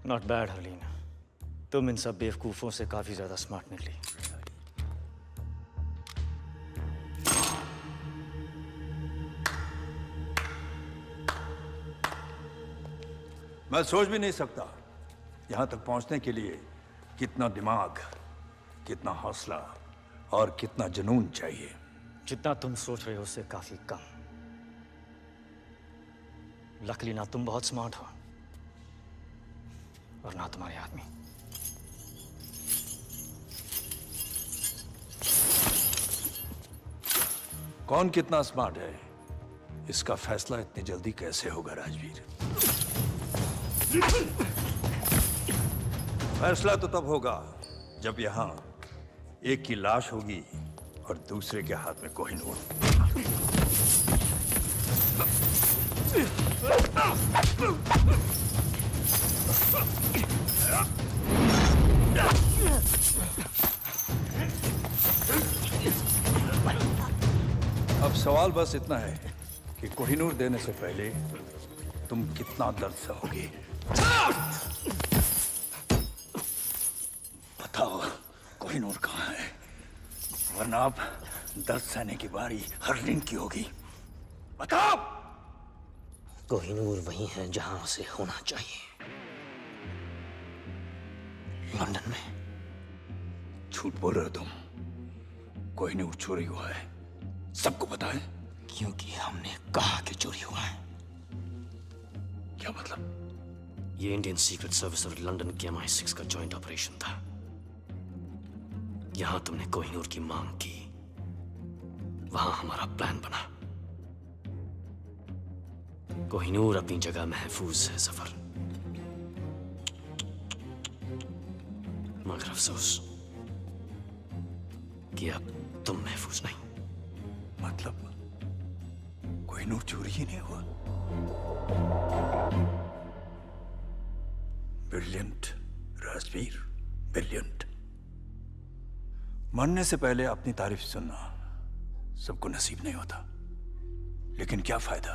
Not bad Harleen, तुम इन सब बेवकूफों से काफी ज्यादा स्मार्ट निकली। मैं सोच भी नहीं सकता यहां तक पहुंचने के लिए कितना दिमाग, कितना हौसला और कितना जुनून चाहिए। जितना तुम सोच रहे हो उससे काफी कम। लकीली ना तुम बहुत स्मार्ट हो और ना तुम्हारे आदमी। कौन कितना स्मार्ट है इसका फैसला इतनी जल्दी कैसे होगा राजवीर? फैसला तो तब होगा जब यहां एक की लाश होगी और दूसरे के हाथ में कोहिनूर। अब सवाल बस इतना है कि कोहिनूर देने से पहले तुम कितना दर्द सहोगे। बताओ कोहिनूर कहाँ है, वरना अब दर्द सहने की बारी हरलीन की होगी। बताओ। कोहिनूर वही है जहां उसे होना चाहिए, लंदन में। झूठ बोल रहे हो तुम। कोहिनूर चोरी हुआ है, सबको पता है। क्योंकि हमने कहा कि चोरी हुआ है। क्या मतलब? ये इंडियन सीक्रेट सर्विस और लंदन के MI6 का जॉइंट ऑपरेशन था। यहां तुमने कोहिनूर की मांग की, वहां हमारा प्लान बना। कोहिनूर अपनी जगह महफूज है सफर, मगर अफसोस कि अब तुम महफूज नहीं। मतलब कोहिनूर चोरी ही नहीं हुआ? Brilliant Rajveer, brilliant. मरने से पहले अपनी तारीफ सुनना सबको नसीब नहीं होता, लेकिन क्या फायदा?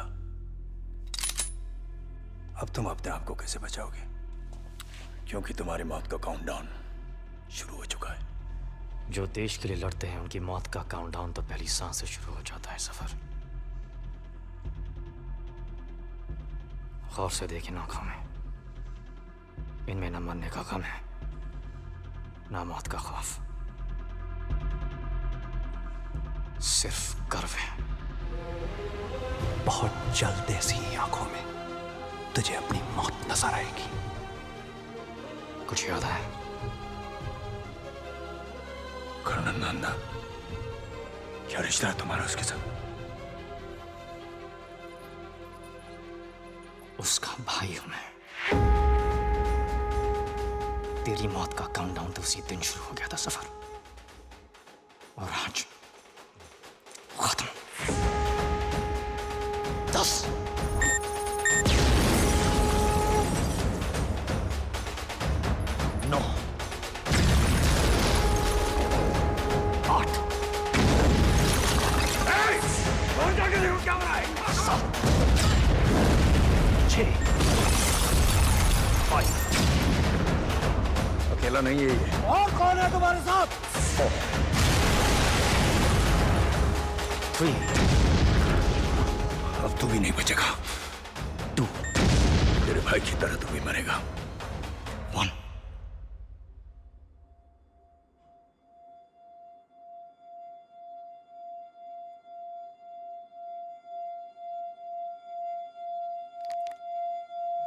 अब तुम अपने आप को कैसे बचाओगे? क्योंकि तुम्हारी मौत का काउंटडाउन शुरू हो चुका है। जो देश के लिए लड़ते हैं उनकी मौत का काउंटडाउन तो पहली सांस से शुरू हो जाता है सफर। गौर से देखें आंखों में, इनमें न मरने का गम है, न मौत का खौफ, सिर्फ गर्व है। बहुत जल्द ऐसी आंखों में तुझे अपनी मौत नजर आएगी। कुछ याद है? कर्नल नंदा, क्या रिश्ता है तुम्हारा उसके साथ? उसका भाई हूं मैं। तेरी मौत का काउंटडाउन तो उसी दिन शुरू हो गया था सफर, और आज खत्म। 10 9 8 जाके देखो क्या हो रहा है। 7 6 5 अकेला नहीं है ये। और कौन है तुम्हारे साथ? 4 3 अब तू भी नहीं बचेगा। 2 तेरे भाई की तरह तू भी मरेगा। 1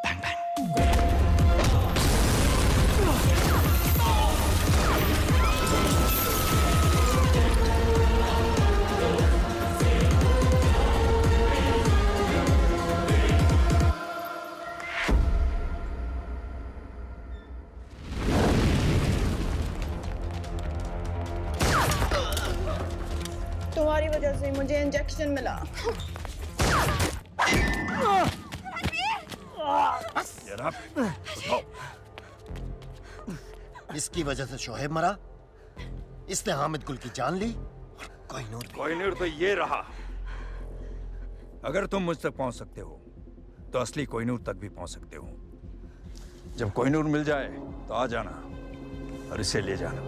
Bang bang. तुम्हारी वजह से मुझे इंजेक्शन मिला। इसकी वजह से शोहेब मरा, इसने हामिद गुल की जान ली, और कोहिनूर तो ये रहा। अगर तुम मुझ तक पहुंच सकते हो तो असली कोहिनूर तक भी पहुंच सकते हो। जब कोहिनूर मिल जाए तो आ जाना और इसे ले जाना।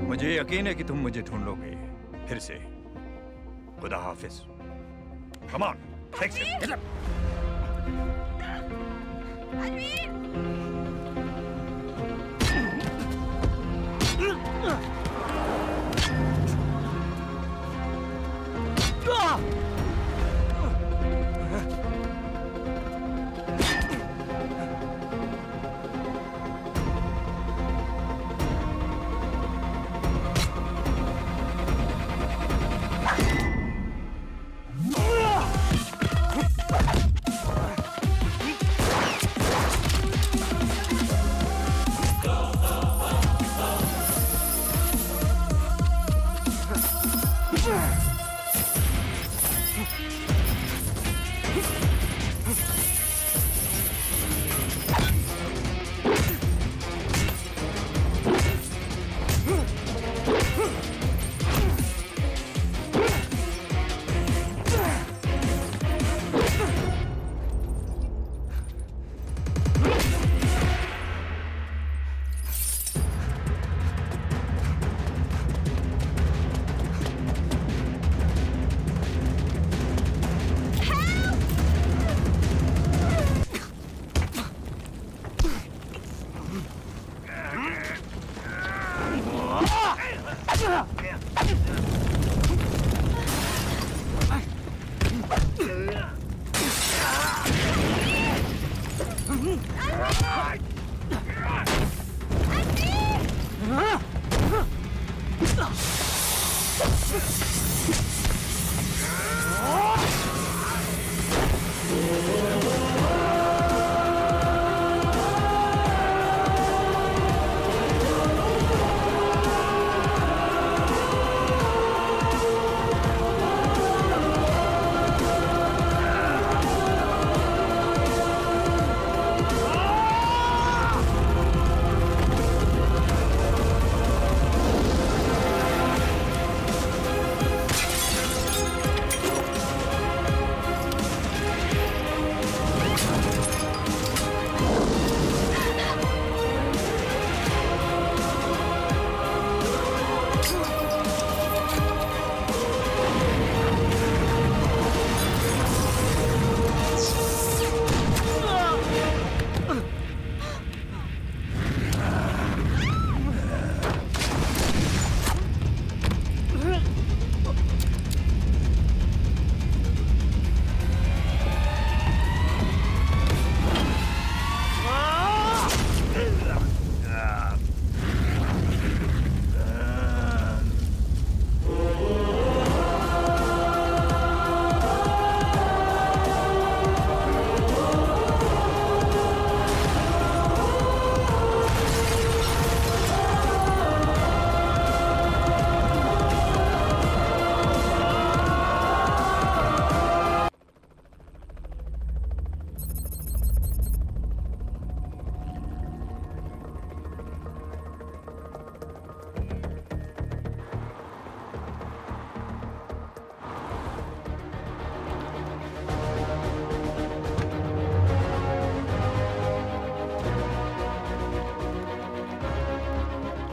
मुझे यकीन है कि तुम मुझे ढूंढ लोगे फिर से। खुदा हाफिज। Come on, fix it.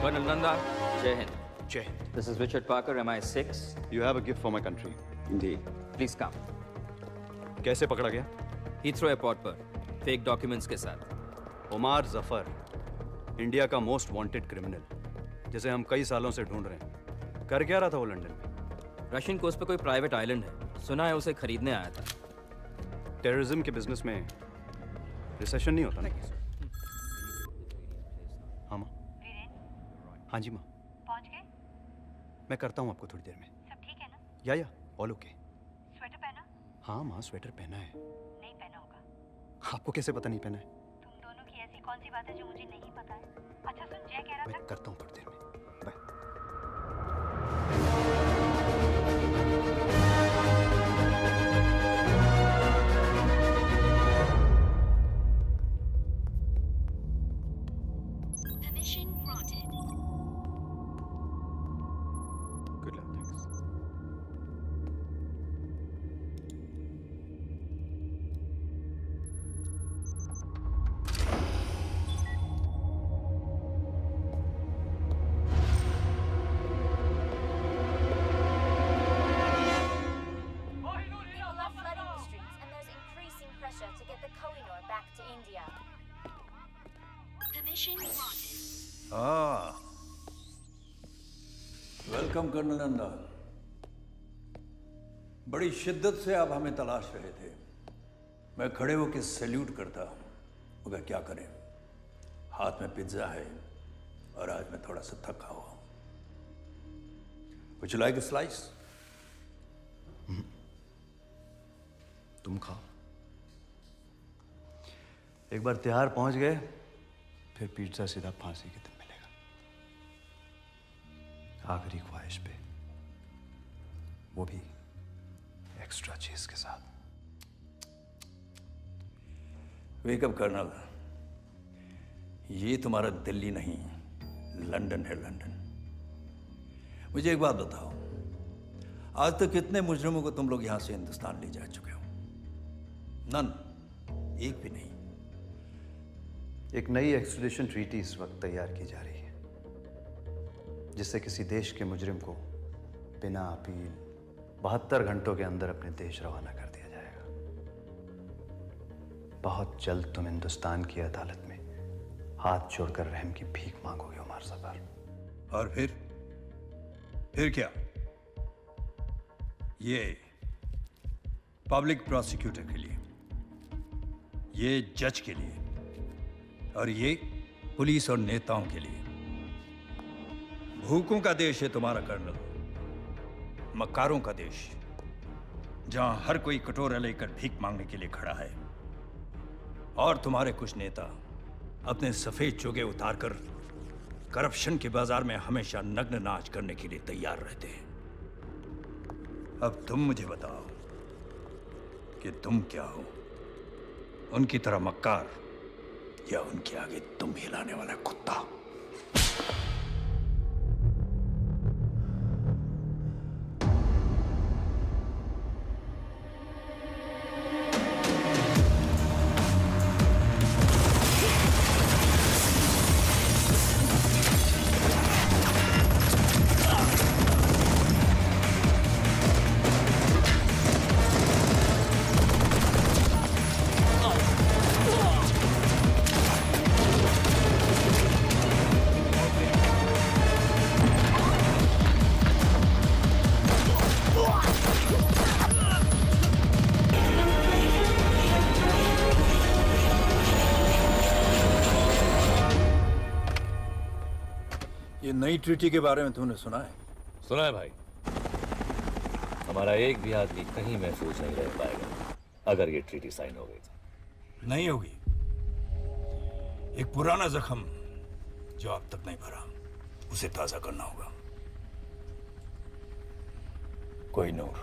Colonel Nanda, Jai Hind. Jai Hind. This is Richard Parker, MI6. You have a gift for my country. Indeed. Please come. कैसे पकड़ा गया? Heathrow एयरपोर्ट पर फेक डॉक्यूमेंट्स के साथ। उमार जफर, इंडिया का मोस्ट वांटेड क्रिमिनल, जिसे हम कई सालों से ढूंढ रहे हैं। कर क्या रहा था वो लंदन में? रशियन कोस्ट पे कोई प्राइवेट आइलैंड है, सुना है उसे खरीदने आया था। टेररिज्म के बिजनेस में रिसेशन नहीं होता ना? हाँ माँ। हाँ जी माँ। पहुंच गए? मैं करता हूँ आपको थोड़ी देर में। सब ठीक है ना? या ऑल ओके। स्वेटर पहना? हाँ माँ, स्वेटर पहना है। नहीं पहना होगा। आपको कैसे पता नहीं पहना है? तुम दोनों की ऐसी कौन सी बात है जो मुझे नहीं पता है? अच्छा सुन, जय कह रहा था। मैं करता हूँ थोड़ी देर में। बाय। Good luck, thanks. हाँ, वेलकम कर्नल नंदा। बड़ी शिद्दत से आप हमें तलाश रहे थे। मैं खड़े होकर सैल्यूट करता, मगर क्या करें, हाथ में पिज्जा है और आज मैं थोड़ा सा थका हुआ हूं। Would you like a slice? तुम खाओ। एक बार तिहाड़ पहुंच गए, फिर पिज्जा सीधा फांसी के दिन मिलेगा। आखिरी ख्वाहिश पे, वो भी एक्स्ट्रा चीज के साथ। वेकअप कर्नल, ये तुम्हारा दिल्ली नहीं, लंदन है, लंदन। मुझे एक बात बताओ, आज तक कितने मुजरिमों को तुम लोग यहां से हिंदुस्तान ले जा चुके हो? नन, एक भी नहीं। एक नई एक्स्ट्रेडिशन ट्रीटी इस वक्त तैयार की जा रही है, जिससे किसी देश के मुजरिम को बिना अपील 72 घंटों के अंदर अपने देश रवाना कर दिया जाएगा। बहुत जल्द तुम हिंदुस्तान की अदालत में हाथ जोड़कर रहम की भीख मांगोगे उमर सफर। और फिर क्या? ये पब्लिक प्रोसिक्यूटर के लिए, ये जज के लिए, और ये पुलिस और नेताओं के लिए। भूखों का देश है तुम्हारा कर्नल, मक्कारों का देश, जहां हर कोई कटोरा लेकर भीख मांगने के लिए खड़ा है। और तुम्हारे कुछ नेता अपने सफेद चोगे उतारकर करप्शन के बाजार में हमेशा नग्न नाच करने के लिए तैयार रहते हैं। अब तुम मुझे बताओ कि तुम क्या हो? उनकी तरह मक्कार, या उनके आगे तुम हिलाने वाला कुत्ता? ये नई ट्रीटी के बारे में तुमने सुना है? सुना है भाई। हमारा एक भी आदमी कहीं महफूज नहीं रह पाएगा अगर ये ट्रीटी साइन हो गई तो। नहीं होगी। एक पुराना जख्म जो अब तक नहीं भरा, उसे ताजा करना होगा। कोहिनूर।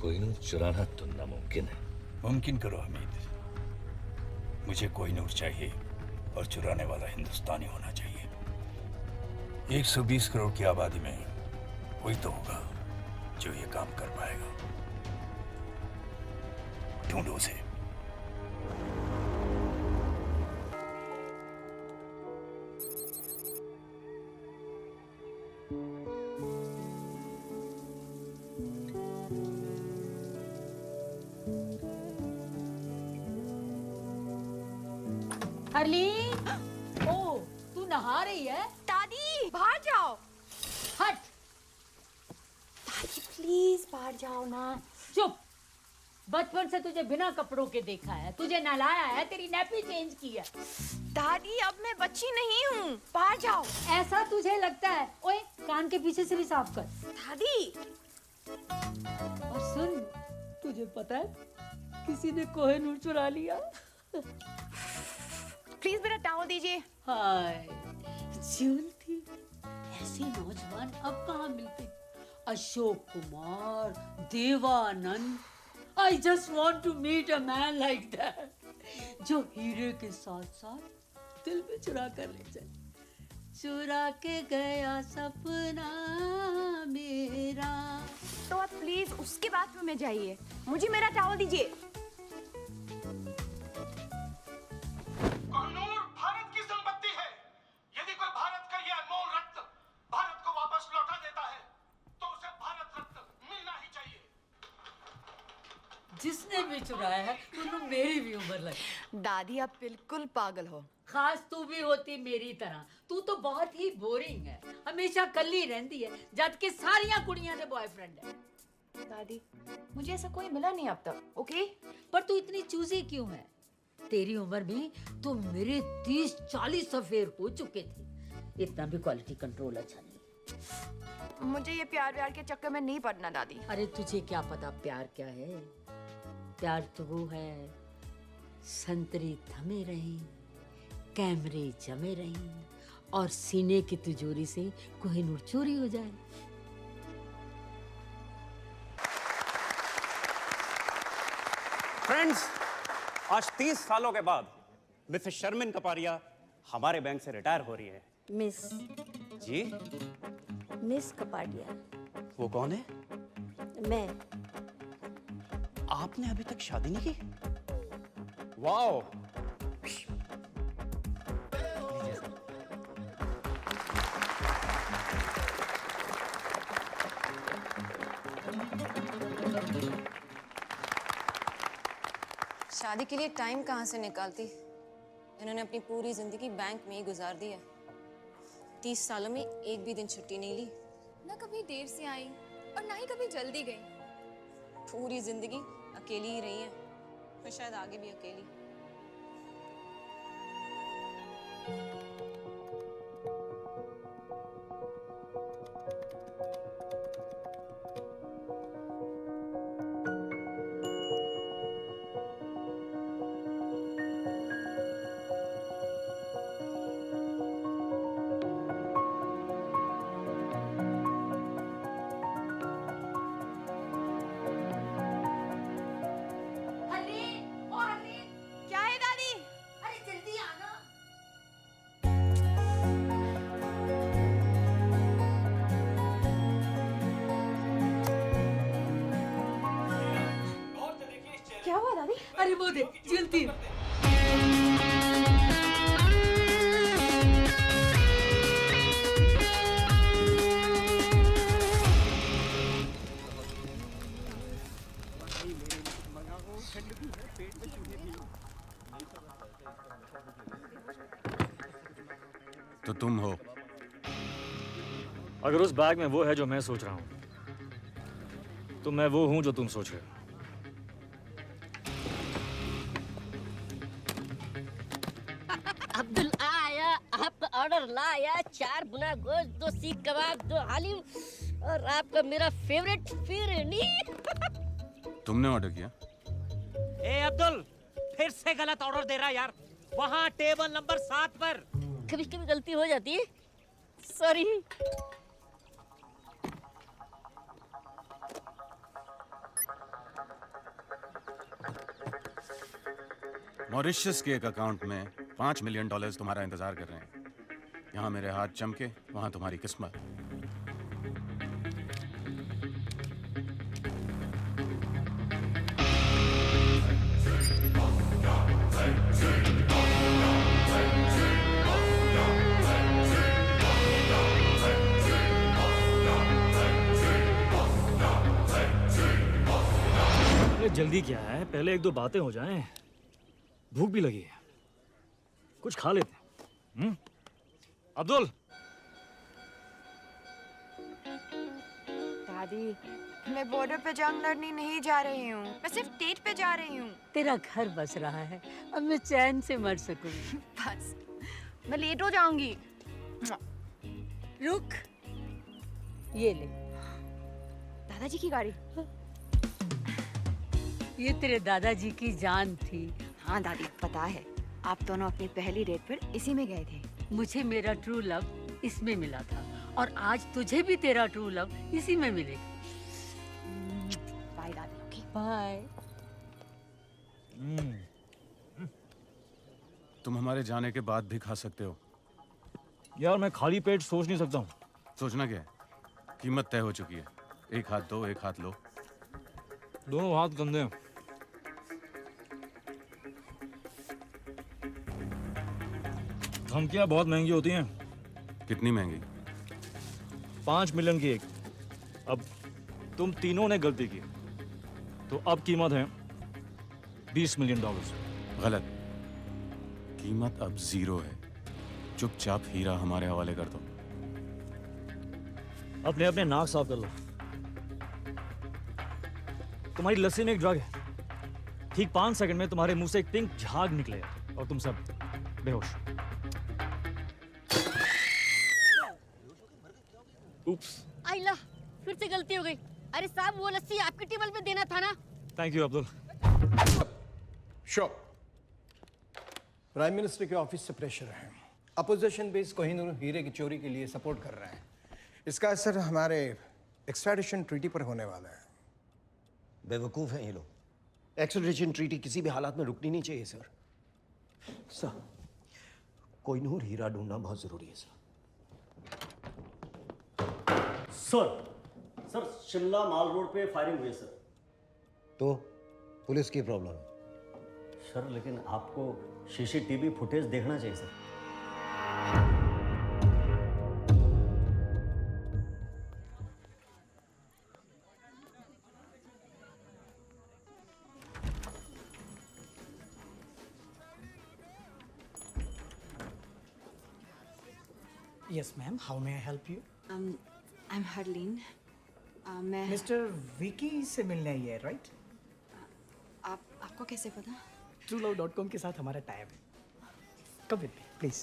कोहिनूर चुराना तो नामुमकिन है। मुमकिन करो हमीद। मुझे कोहिनूर चाहिए, और चुराने वाला हिंदुस्तानी होना चाहिए। 120 करोड़ की आबादी में कोई तो होगा जो ये काम कर पाएगा। ढूंढो उसे। हरली, ओ, तू नहा रही है? दादी बाहर जाओ। हट। दादी प्लीज बाहर जाओ ना। चुप। बचपन से तुझे बिना कपड़ों के देखा है, तुझे नहलाया है, तेरी नैपी चेंज की है। दादी अब मैं बच्ची नहीं हूँ, बाहर जाओ। ऐसा तुझे लगता है? ओए, कान के पीछे से भी साफ कर। दादी। और सुन, तुझे पता है किसी ने कोहिनूर चुरा लिया। प्लीज मेरा टावल दीजिए। हाय, जूल थी। ऐसे नौजवान अब कहाँ मिलते? Ashok Kumar, Devanand. I just want to meet a man like that, जो हीरे के साथ साथ दिल में चुरा कर ले जाए। चुरा के गया सपना मेरा। तो आप प्लीज उसके बाथरूम में जाइए, मुझे मेरा टावल दीजिए। कोहिनूर भारत की संपत्ति है। यदि कोई भारत का ये अनमोल रत्न भारत को वापस लौटा देता है तो उसे भारत रत्न मिलना ही चाहिए। जिसने भी चुराया है उन्होंने मेरी भी उम्र लगी। दादी आप बिल्कुल पागल हो। खास तू भी होती मेरी तरह, तू तो बहुत ही बोरिंग है, हमेशा कल्ली रहती है, जबकि सारियां कुड़ियां दे बॉयफ्रेंड है। दादी मुझे ऐसा कोई मिला नहीं अब तक, ओके? पर तू इतनी चूजी क्यों है? तेरी उम्र में तो मेरे 30-40 अफेयर हो चुके थे। इतना भी क्वालिटी कंट्रोल अच्छा नहीं। मुझे ये प्यार व्यार के चक्कर में नहीं पड़ना दादी। अरे तुझे क्या पता प्यार क्या है? प्यार तो वो है, संतरी थमे रहीं, कैमरे जमे रहीं और सीने की तिजोरी से कोहिनूर चोरी हो जाए। फ्रेंड्स, आज 30 सालों के बाद मिसेस शर्मिन कपारिया हमारे बैंक से रिटायर हो रही है। मिस जी? मिस कपाडिया। वो कौन है? मैं। आपने अभी तक शादी नहीं की? वाओ! शादी के लिए टाइम कहाँ से निकालती? इन्होंने अपनी पूरी जिंदगी बैंक में ही गुजार दी है। 30 सालों में एक भी दिन छुट्टी नहीं ली। ना कभी देर से आई और ना ही कभी जल्दी गई। पूरी जिंदगी अकेली ही रही है और शायद आगे भी अकेली। क्या हुआ दादी? अरे वो देख जलती। तो तुम हो? अगर उस बैग में वो है जो मैं सोच रहा हूं, तो मैं वो हूं जो तुम सोच रहे हो। अब्दुल आया, आपका ऑर्डर लाया, 4 बुना गोश्त, 2 सीख कबाब, 2 हालीम और आपका मेरा फेवरेट फिरनी। तुमने ऑर्डर किया? ए अब्दुल, फिर से गलत ऑर्डर दे रहा यार। वहाँ टेबल नंबर 7 पर। कभी कभी गलती हो जाती है, सॉरी। मॉरिशस के एक अकाउंट में $5 मिलियन तुम्हारा इंतजार कर रहे हैं। यहाँ मेरे हाथ चमके, वहाँ तुम्हारी किस्मत। जल्दी क्या है, पहले 1-2 बातें हो जाएं। भूख भी लगी है, कुछ खा लेते हैं। अब्दुल। दादी मैं बॉर्डर पे जंग लड़ने नहीं जा रही हूँ, मैं सिर्फ डेट पे जा रही हूँ। तेरा घर बस रहा है, अब मैं चैन से मर सकूं। बस मैं लेट हो जाऊंगी। रुक, ये ले। दादाजी की गाड़ी। ये तेरे दादाजी की जान थी। हाँ दादी पता है, आप दोनों अपनी पहली डेट पर इसी में गए थे। मुझे मेरा ट्रू लव इसमें मिला था और आज तुझे भी तेरा ट्रू लव इसी में मिलेगा। बाय दादी। Okay bye. तुम हमारे जाने के बाद भी खा सकते हो। यार मैं खाली पेट सोच नहीं सकता हूँ। सोचना क्या है? कीमत तय हो चुकी है। एक हाथ दो, एक हाथ लो। दोनों हाथ गंदे हैं। धमकियां बहुत महंगी होती हैं। कितनी महंगी? 5 मिलियन की एक। अब तुम तीनों ने गलती की, तो अब कीमत है $20 मिलियन। गलत। कीमत अब 0 है। चुपचाप हीरा हमारे हवाले कर दो। अपने अपने नाक साफ कर लो। तुम्हारी लस्सी में एक ड्रग है, ठीक 5 सेकंड में तुम्हारे मुंह से एक पिंक झाग निकलेगा और तुम सब बेहोश। उप्स। आइला, फिर से गलती हो गई। अरे साहब, वो लस्सी आपकी टेबल पे देना था ना। Thank you Abdul. Show prime minister के ऑफिस से प्रेशर है। अपोजिशन बेस कोहिनूर हीरे की चोरी के लिए सपोर्ट कर रहे हैं। इसका असर हमारे एक्सट्रैडिशन ट्रीटी पर होने वाला है। बेवकूफ हैं ये लोग। एक्सट्रैडिशन ट्रीटी किसी भी हालात में रुकनी नहीं चाहिए सर। सर, कोहिनूर हीरा ढूंढना बहुत जरूरी है सर। सर शिमला माल रोड पे फायरिंग हुई है सर। तो पुलिस की प्रॉब्लम है सर, लेकिन आपको सीसीटीवी फुटेज देखना चाहिए sir. Yes, ma'am. How may I help you? I'm Harleen. मैं Mr. विकी से मिलने आई है, right? आपको कैसे पता? TrueLove.com के साथ हमारा टाइप है। Come with me, please.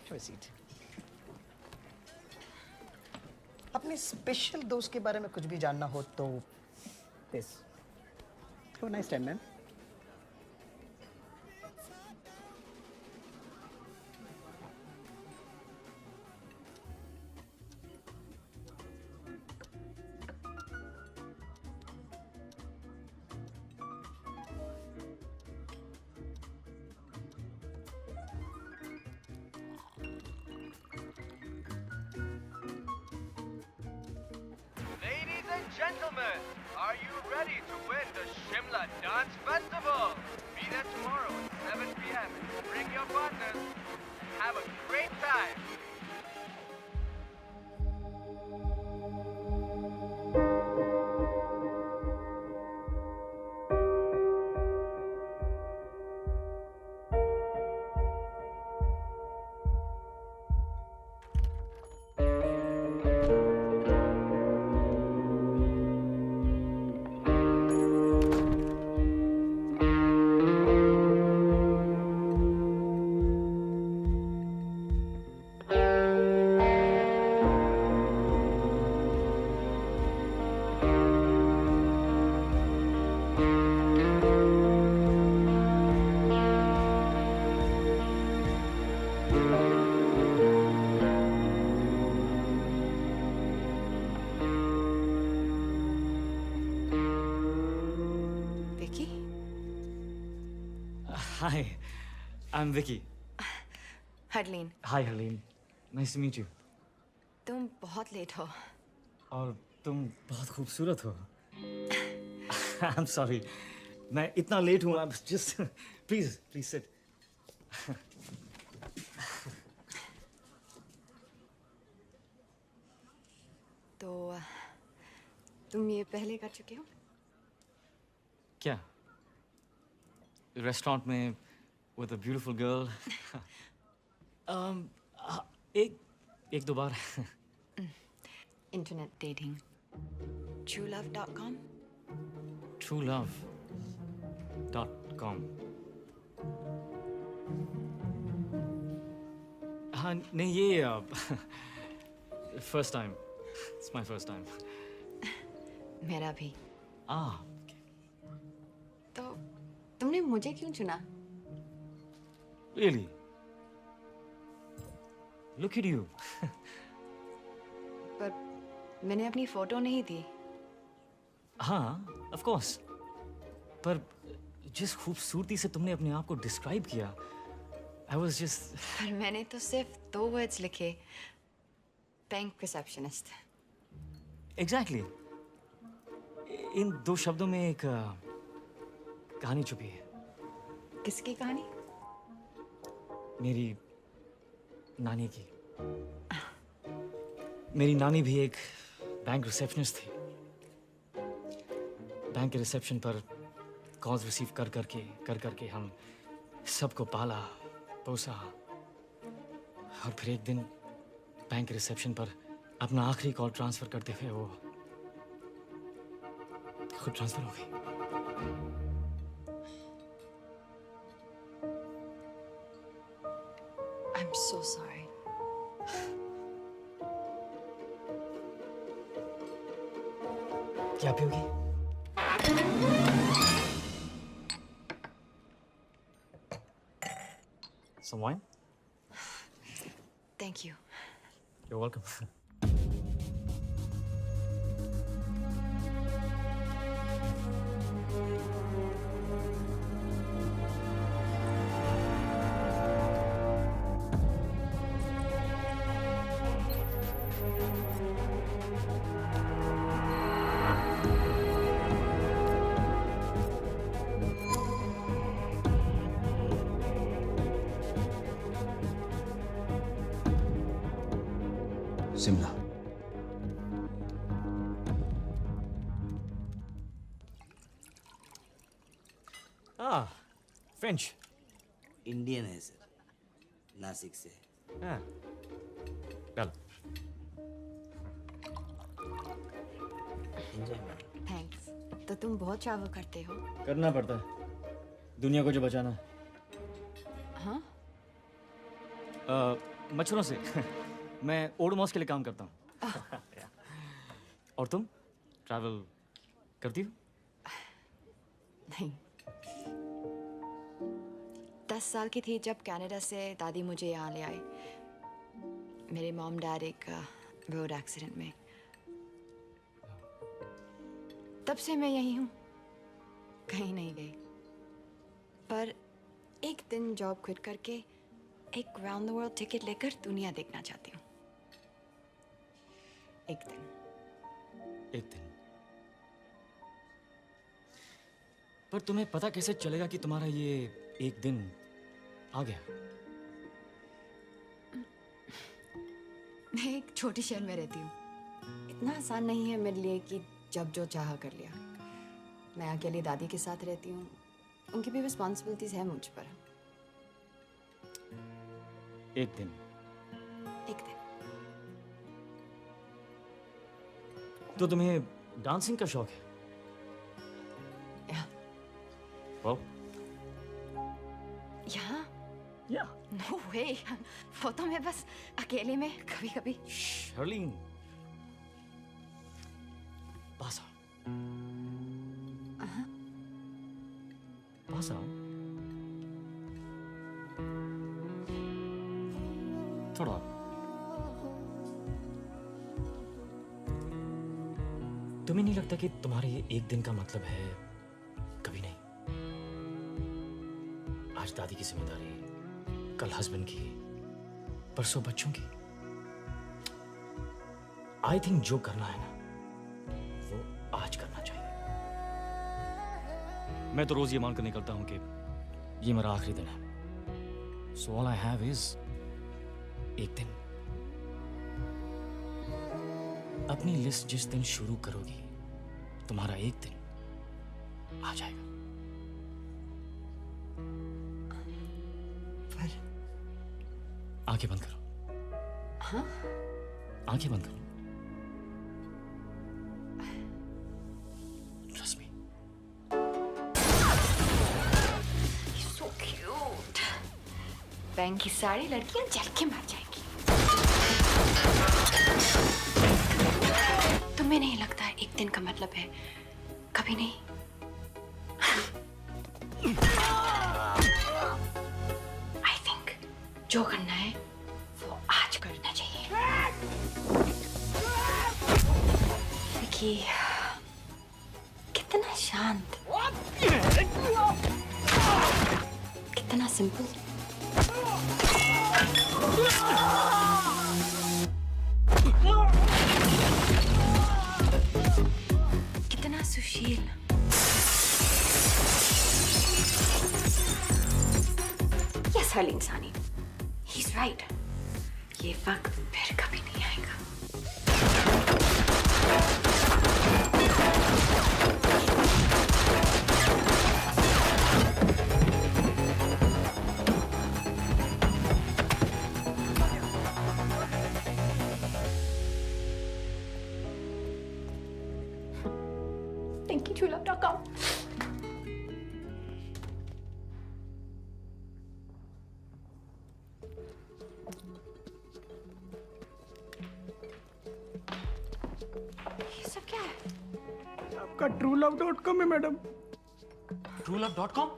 Have a seat. अपने स्पेशल दोस्त के बारे में कुछ भी जानना हो तो this. Have a nice time, ma'am. Ladies and gentlemen, are you ready to win the Shimla Dance Festival? Be there tomorrow at 7 p.m. Bring your partners. Have a great time. Hi, I'm Vicky. Harleen, Hi, Harleen. Nice to meet you. तुम बहुत late हो। और तुम बहुत खूबसूरत हो। I'm sorry. मैं इतना लेट हूँ। I'm just please sit. तो तुम ये पहले कर चुके हो? क्या? रेस्टोरेंट में with a beautiful girl. एक दो बार. Internet dating. TrueLove.com. TrueLove.com. हाँ नहीं ये first time. It's my first time. मेरा भी। Ah. तो तुमने मुझे क्यों चुना? Really? Look at you. पर मैंने अपनी फोटो नहीं दी। हाँ, of course. पर जिस खूबसूरती से तुमने अपने आप को डिस्क्राइब किया, I was just. पर मैंने तो सिर्फ 2 वर्ड्स लिखे, बैंक रिसेप्शनिस्ट। Exactly. इन 2 शब्दों में एक कहानी छुपी है। किसकी कहानी? मेरी नानी की। मेरी नानी भी एक बैंक रिसेप्शनिस्ट थी। बैंक के रिसेप्शन पर कॉल्स रिसीव कर करके हम सबको पाला पोसा, और फिर एक दिन बैंक रिसेप्शन पर अपना आखिरी कॉल ट्रांसफर करते हुए वो खुद ट्रांसफर हो गई। I'm so sorry. क्या पियोगी? Some wine? Thank you. You're welcome. Shimla. French. Indian है सर, नासिक से। हाँ, चल। थैंक्स। तो तुम बहुत ट्रैवल करते हो? करना पड़ता है दुनिया को जो बचाना। हाँ? मच्छरों से। मैं ओडोमॉस के लिए काम करता हूँ। और तुम ट्रैवल करती हो? नहीं। 10 साल की थी जब कनाडा से दादी मुझे यहाँ ले आई। मेरे मॉम डैड एक रोड एक्सीडेंट में। तब से मैं यही हूँ, कहीं नहीं गई। पर एक दिन जॉब क्विट करके एक राउंड द वर्ल्ड टिकट लेकर दुनिया देखना चाहती हूँ। एक दिन। पर तुम्हें पता कैसे चलेगा कि तुम्हारा ये एक दिन आ गया? मैं एक छोटे शहर में रहती हूँ। इतना आसान नहीं है मेरे लिए कि जब जो चाहा कर लिया। मैं अकेली दादी के साथ रहती हूँ, उनकी भी रिस्पॉन्सिबिलिटीज है मुझ पर। एक दिन। तो तुम्हें डांसिंग का शौक है? Well? यहाँ? Yeah. No way. वो तो मैं बस अकेले में कभी-कभी। Sharleen. पास आओ। पास आओ। थोड़ा। तुम्हें नहीं लगता कि तुम्हारे ये एक दिन का मतलब है कभी नहीं? आज दादी की जिम्मेदारी, कल हस्बैंड की, परसों बच्चों की। आई थिंक जो करना है ना वो आज करना चाहिए। मैं तो रोज ये मानकर निकलता हूं कि ये मेरा आखिरी दिन है। So all I have is एक दिन। अपनी लिस्ट जिस दिन शुरू करोगी तुम्हारा एक दिन आ जाएगा। पर आंखें बंद करो। हाँ? आंखें बंद करो। Trust me. So cute. Bank की सारी लड़कियां जल के मर जाएंगी। तुम्हें नहीं लगता है एक दिन का मतलब है कभी नहीं? I think जो करना है वो आज करना चाहिए। विकी, कितना शांत, कितना सिंपल। कितना सुशील। यस हर्लीन सानी, he's right. ये वक्त फिर कभी नहीं आएगा। truelove.com. ये सब क्या है? आपका truelove.com है madam. truelove.com?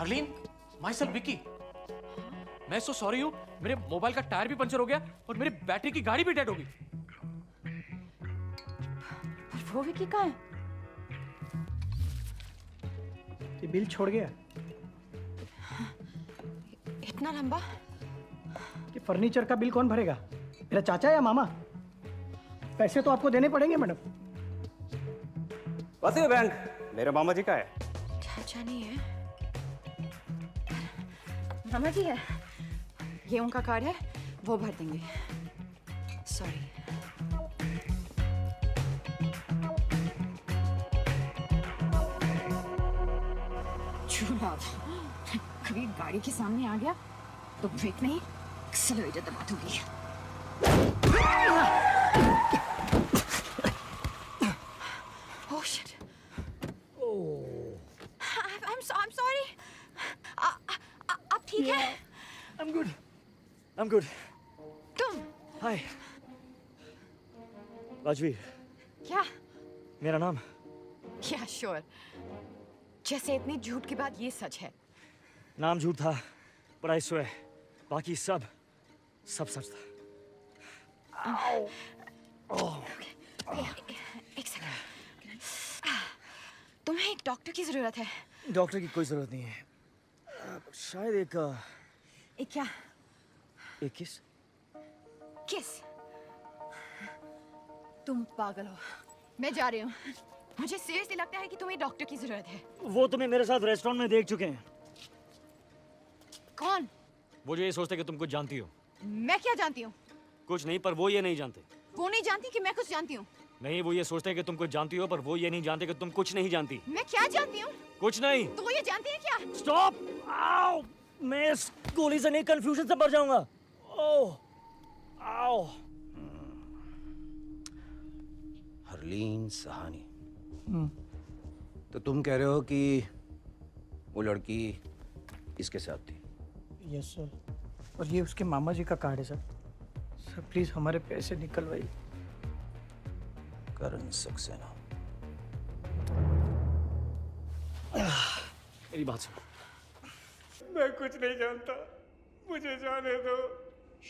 Harleen, my self Vicky. मैं सो सॉरी हूँ, मेरे मोबाइल का टायर भी पंचर हो गया और मेरी बैटरी की गाड़ी भी डेड हो गई। वो विकी कहाँ है? ये बिल छोड़ गया। इतना लंबा? ये फर्नीचर का बिल कौन भरेगा? मेरा चाचा या मामा? पैसे तो आपको देने पड़ेंगे मैडम। वासी बैंक मेरे मामा जी का है। चाचा नहीं है, मामा जी है। ये उनका कार्ड है, वो भर देंगे। सॉरी। कभी गाड़ी के सामने आ गया तो ब्रेक नहीं, एक्सेलरेटर दबा दूंगी। Oh shit. I'm sorry. आप ठीक हैं? I'm good. I'm good. तुम? Hi. राजवीर, क्या? मेरा नाम? Yeah, sure. जैसे इतनी झूठ के बाद ये सच है। नाम झूठ था, but I swear, बाकी सब सच था। एक सेकंड। तुम्हें एक डॉक्टर की जरूरत है। डॉक्टर की कोई जरूरत नहीं है। शायद एक क्या? एक किस? किस? तुम पागल हो। मैं जा रही हूँ। मुझे सीरियसली लगता है कि तुम्हें डॉक्टर की जरूरत है। वो तुम्हें मेरे साथ रेस्टोरेंट में देख चुके हैं। कौन? वो जो ये सोचते कि तुम कुछ जानती हो। मैं क्या जानती हूँ? कुछ नहीं, पर वो ये नहीं जानते। वो नहीं जानती कि मैं कुछ जानती हूँ। नहीं, वो ये सोचते हैं कि तुम कुछ जानती हो, पर वो ये नहीं जानते कि तुम कुछ नहीं जानती। मैं क्या जानती हूँ? कुछ नहीं। तो वो ये जानती है क्या? स्टॉप! आओ! मैं इस गोली से नहीं, कंफ्यूजन से मर जाऊंगा। ओह! आओ! हरलीन सहानी। तो तुम कह रहे हो कि वो लड़की इसके साथ थी? Yes sir. और ये उसके मामा जी का कार्ड है सर। सर प्लीज हमारे पैसे निकलवाइए। करण सक्सेना। मेरी बात सुनो। मैं कुछ नहीं जानता, मुझे जाने दो।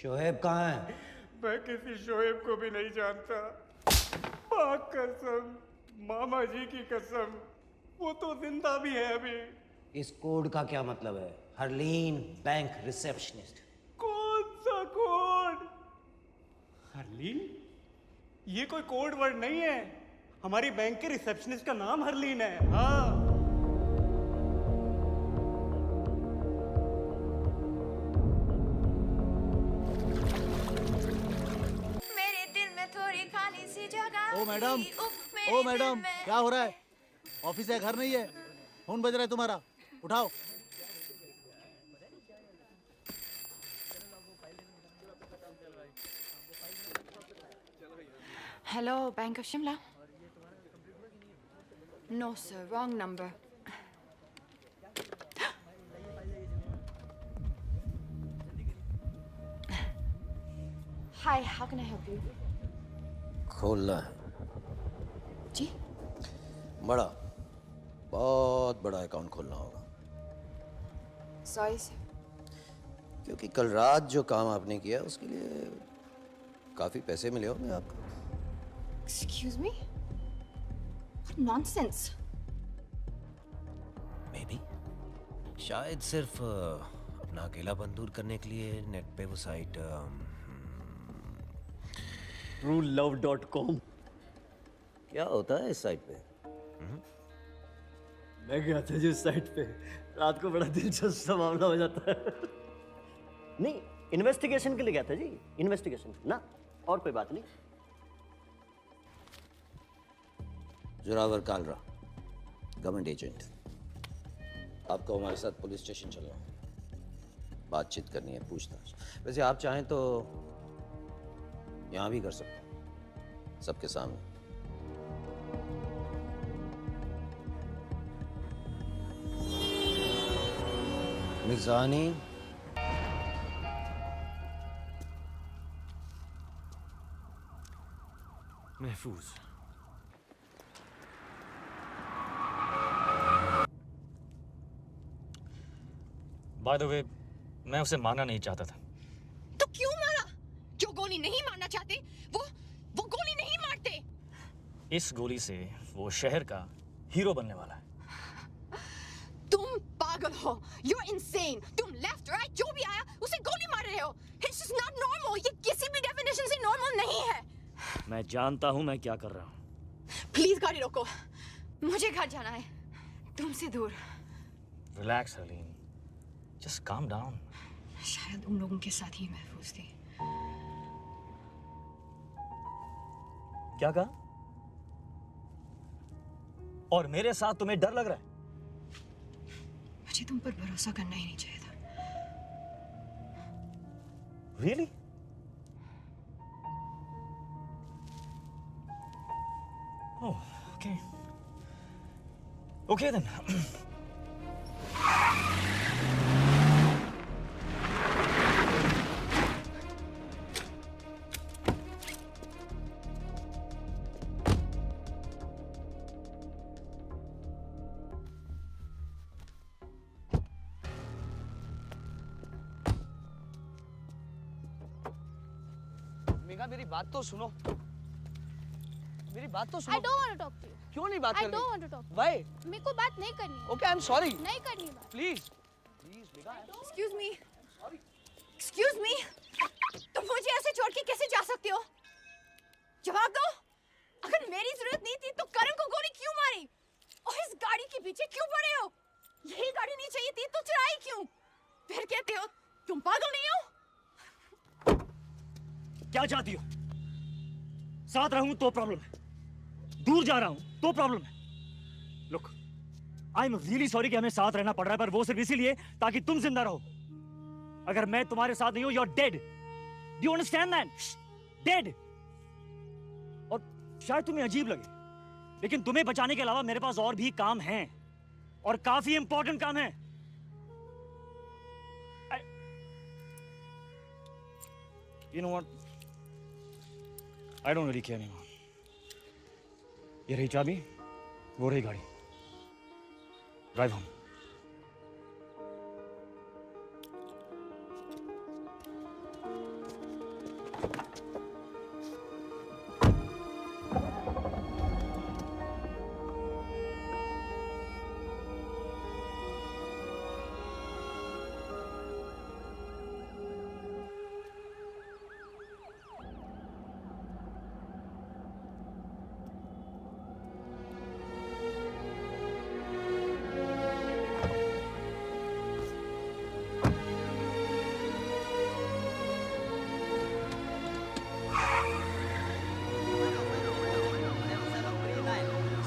शोएब कहाँ है? मैं किसी शोएब को भी नहीं जानता। पाक कसम, मामा जी की कसम, वो तो जिंदा भी है अभी। इस कोड का क्या मतलब है? Harleen bank receptionist. कौन सा कोड? हरलीन? ये कोई कोड वर्ड नहीं है। हमारी बैंक के रिसेप्शनिस्ट का नाम हरलीन है। हाँ। मेरे दिल में थोड़ी खाली सी जगह। ओ मैडम, ओ मैडम, क्या हो रहा है? ऑफिस है, घर नहीं है? फोन बज रहा है तुम्हारा, उठाओ। Hello, Bank of Shimla. No, sir, wrong number. Hi, how can I help you? खोलना है। जी? बड़ा, बहुत बड़ा अकाउंट खोलना होगा। Sorry, sir. क्योंकि कल रात जो काम आपने किया उसके लिए काफी पैसे मिले होंगे आपको। Excuse me? What nonsense! Maybe. शायद सिर्फ अपना अकेलापन दूर करने के लिए नेट पे वो साइट truelove.com। क्या होता है इस साइट पे? मैं गया था जिस साइट पे, रात को बड़ा दिलचस्प सा मामला हो जाता है। नहीं, इन्वेस्टिगेशन के लिए गया था जी, इन्वेस्टिगेशन ना, और कोई बात नहीं। Zorawar Kalra, government agent. आपको हमारे साथ पुलिस स्टेशन चलना, बातचीत करनी है, पूछताछ। वैसे आप चाहें तो यहाँ भी कर सकते हैं, सबके सामने। मिजानी, महफूज। बाय द वे, मैं उसे मारना नहीं चाहता था। तो क्यों मारा? जो गोली नहीं मारना चाहते वो गोली नहीं मारते। इस गोली से वो शहर का हीरो बनने वाला है। तुम पागल हो। You're insane. तुम लेफ्ट राइट जो भी आया उसे गोली मार रहे हो। It's just not normal. ये किसी भी डेफिनेशन से नॉर्मल नहीं है। मैं जानता हूं मैं क्या कर रहा हूं। प्लीज गाड़ी रोको, मुझे घर जाना है, तुमसे दूर। Relax Harleen, just calm down. शायद उन लोगों के साथ ही महफूज थी। क्या कहा? और मेरे साथ तुम्हें डर लग रहा है? मुझे तुम पर भरोसा करना ही नहीं चाहिए था। Really? Oh, okay. Okay then. Megha, मेरी बात तो सुनो। मेरी बात तो सुनो। I don't want to talk to you. क्यों नहीं बात करनी? I don't want to talk to you. Why? मेरे को बात नहीं करनी है। Okay, I'm sorry. नहीं करनी बात। Please. Please, Megha. Excuse me. Excuse me. तुम मुझे ऐसे छोड़ के कैसे जा सकते हो? जवाब दो। अगर मेरी जरूरत नहीं थी तो करण को गोली क्यों मारी? और इस गाड़ी के पीछे क्यों पड़े हो? यही गाड़ी नहीं चाहिए थी तो चुराई क्यों? फिर कहते हो तुम पागल नहीं हो? क्या चाहती हो? साथ रहूं तो प्रॉब्लम है, दूर जा रहा हूं तो प्रॉब्लम है। Look, I am really sorry कि हमें साथ रहना पड़ रहा है, पर वो सिर्फ इसीलिए ताकि तुम जिंदा रहो। अगर मैं तुम्हारे साथ नहीं हूं, you are dead. Do you understand that? Dead. और शायद तुम्हें अजीब लगे, लेकिन तुम्हें बचाने के अलावा मेरे पास और भी काम हैं, और काफी इंपॉर्टेंट काम है। You know what? I don't really care anymore. ये रही चाबी, वो रही गाड़ी। Drive home.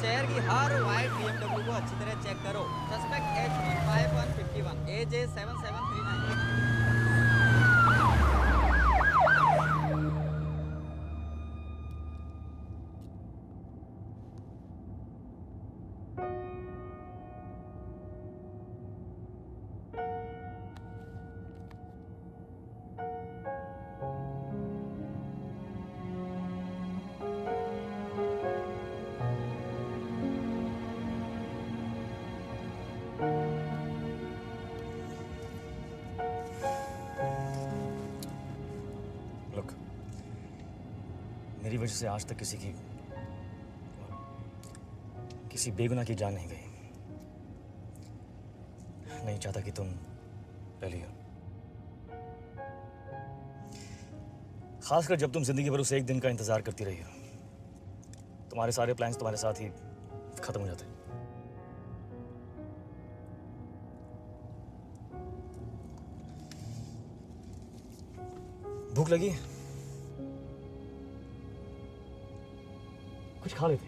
शहर की हर वाइट BMW को अच्छी तरह चेक करो। Suspect HP 5151 AJ 7739। मेरी वजह से आज तक किसी बेगुनाह की जान नहीं गई। नहीं चाहता कि तुम रह हो, खासकर जब तुम जिंदगी भर उस एक दिन का इंतजार करती रही हो। तुम्हारे सारे प्लान्स तुम्हारे साथ ही खत्म हो जाते। भूख लगी? कुछ खा लेते।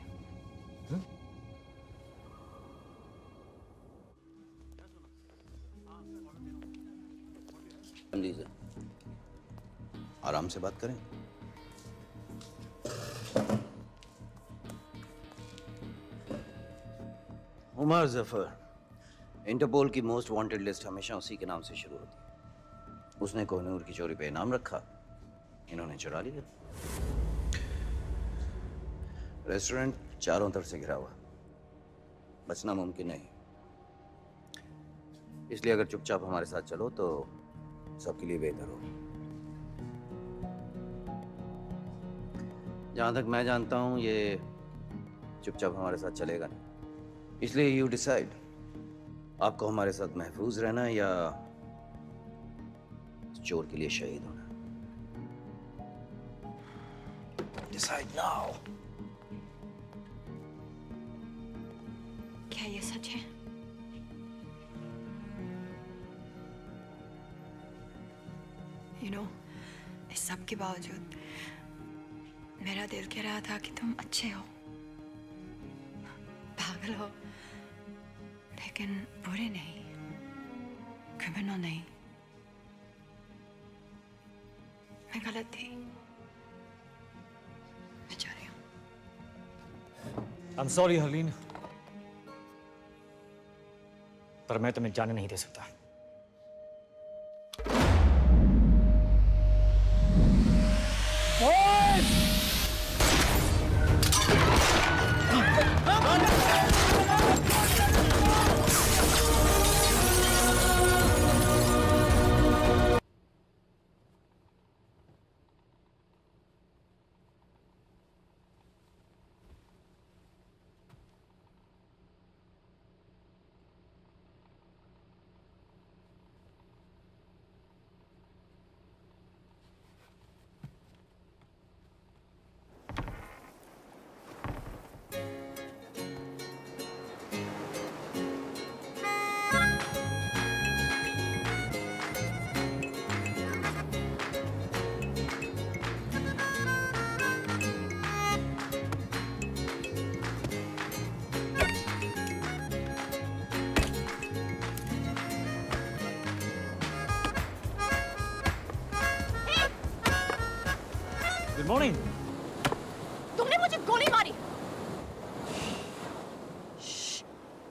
लीजिए, आराम से बात करें। उमर जफर, इंटरपोल की मोस्ट वांटेड लिस्ट हमेशा उसी के नाम से शुरू होती है। उसने कोहिनूर की चोरी पे इनाम रखा, इन्होंने चुरा लिया। रेस्टोरेंट चारों तरफ से घिरा हुआ, बचना मुमकिन नहीं। इसलिए अगर चुपचाप हमारे साथ चलो तो सबके लिए बेहतर हो। जहां तक मैं जानता हूं ये चुपचाप हमारे साथ चलेगा नहीं। इसलिए यू डिसाइड, आपको हमारे साथ महफूज रहना है या चोर के लिए शहीद होना। Decide now. क्या ये सच है? You know, इस सब के बावजूद मेरा दिल कह रहा था कि तुम अच्छे हो, पागल हो, लेकिन बुरे नहीं, क्रिमिनल नहीं। मैं गलत थी। मैं जा रही हूँ। I'm sorry हरलीन, पर मैं तुम्हें जाने नहीं दे सकता। Good morning. तुमने मुझे गोली मारी।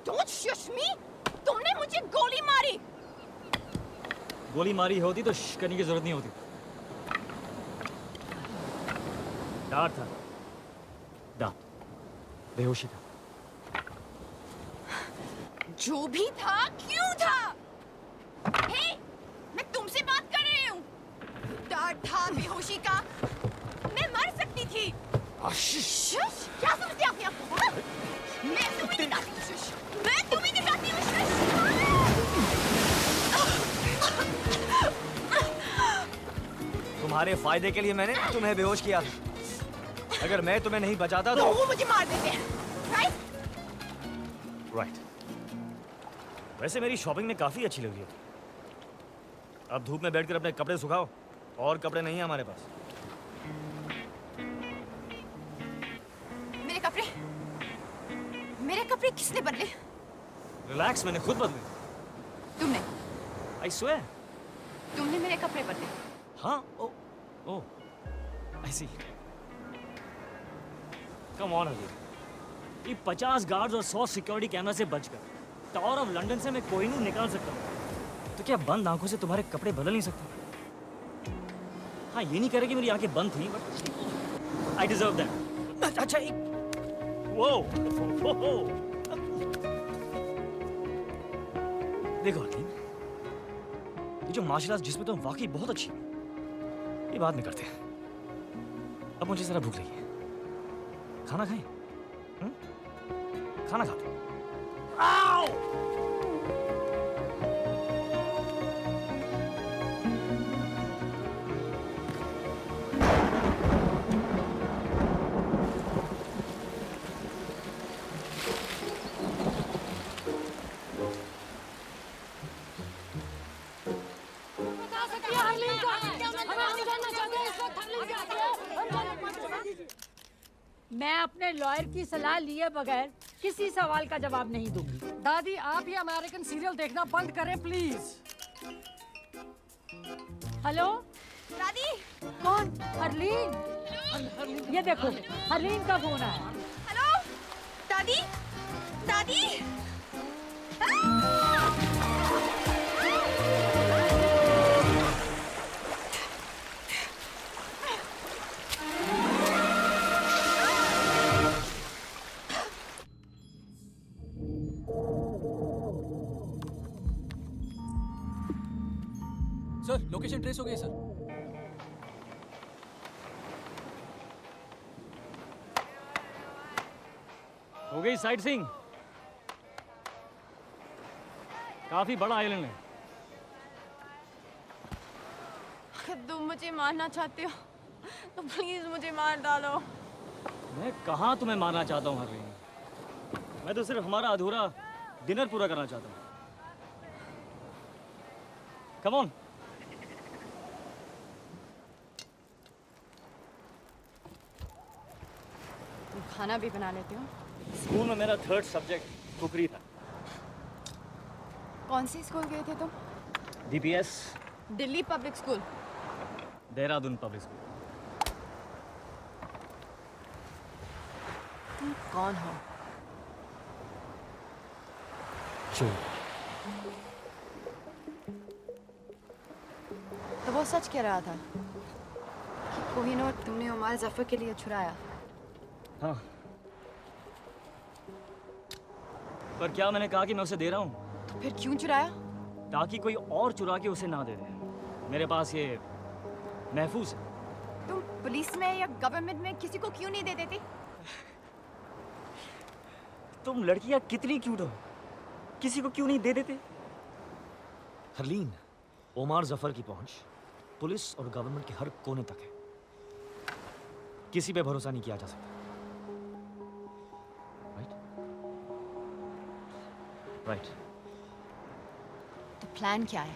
Don't shush me! तुमने मुझे गोली मारी। गोली मारी होती तो श्श करने की जरूरत नहीं होती। डर था, डर, बेहोशी था। जो भी था, क्यों था? हे, मैं तुमसे बात कर रही हूँ। डर था बेहोशी का। मैं मर सकती थी। शुश, क्या समझते आप यहाँ? मैं तुम्हें दिखाती हूँ शुश। मैं तुम्हें दिखाती हूँ शुश। तुम्हारे फायदे के लिए मैंने तुम्हें बेहोश किया था। अगर मैं तुम्हें नहीं बचाता तो वो मुझे मार देते हैं, राइट? राइट। वैसे मेरी शॉपिंग में काफी अच्छी लग रही है। अब धूप में बैठकर अपने कपड़े सुखाओ, और कपड़े नहीं है हमारे पास। मेरे कपड़े किसने बदले? रिलैक्स, मैंने खुद बदले। तुमने? I swear। तुमने मेरे कपड़े बदले? हाँ, ओ, ओ, I see। Come on Ali, ये 50 गार्ड्स और 100 सिक्योरिटी कैमरा से बचकर टावर ऑफ लंदन से मैं कोहिनूर निकाल सकता हूँ, तो क्या बंद आंखों से तुम्हारे कपड़े बदल नहीं सकते? हाँ, ये नहीं कह रहे कि मेरी आंखें बंद थी, बट I deserve that। अच्छा, एक देखो हकीम, ये जो मार्शल आर्ट्स जिसमें तुम वाकई बहुत अच्छी, ये बाद में करते हैं। अब मुझे जरा भूख लगी है, खाना खाएं? खाना खाते हैं। मैं अपने लॉयर की सलाह लिए बगैर किसी सवाल का जवाब नहीं दूंगी। दादी, आप ये अमेरिकन सीरियल देखना बंद करें प्लीज। हेलो दादी। कौन? हरलीन। ये देखो, हरलीन का फोन आया। हेलो दादी, दादी। लोकेशन ट्रेस हो गई सर। हो गई साइट सीइंग। काफी बड़ा आइलैंड है। तुम मुझे मारना चाहते हो तो प्लीज मुझे मार डालो। मैं कहाँ तुम्हें मारना चाहता हूँ हरलीन। मैं तो सिर्फ हमारा अधूरा डिनर पूरा करना चाहता हूँ। Come on. तुम खाना भी बना लेते हो? स्कूल में मेरा 3rd सब्जेक्ट कुकरी था। कौन से स्कूल गए थे तुम? DPS, Delhi public school. Dehradun public school. तुम कौन हो? चोर। तो वो सच कह रहा था कि कोहिनूर तुमने उमर जफर के लिए छुड़ाया। हाँ। पर क्या मैंने कहा कि मैं उसे दे रहा हूँ? तो फिर क्यों चुराया? ताकि कोई और चुरा के उसे ना दे दे। मेरे पास ये महफूज है। तुम पुलिस में या गवर्नमेंट में किसी को क्यों नहीं दे देते? तुम लड़कियां कितनी क्यूट हो, किसी को क्यों नहीं दे देते? हरलीन, ओमार जफर की पहुंच पुलिस और गवर्नमेंट के हर कोने तक है। किसी पे भरोसा नहीं किया जा सकता। राइट। तो प्लान क्या है?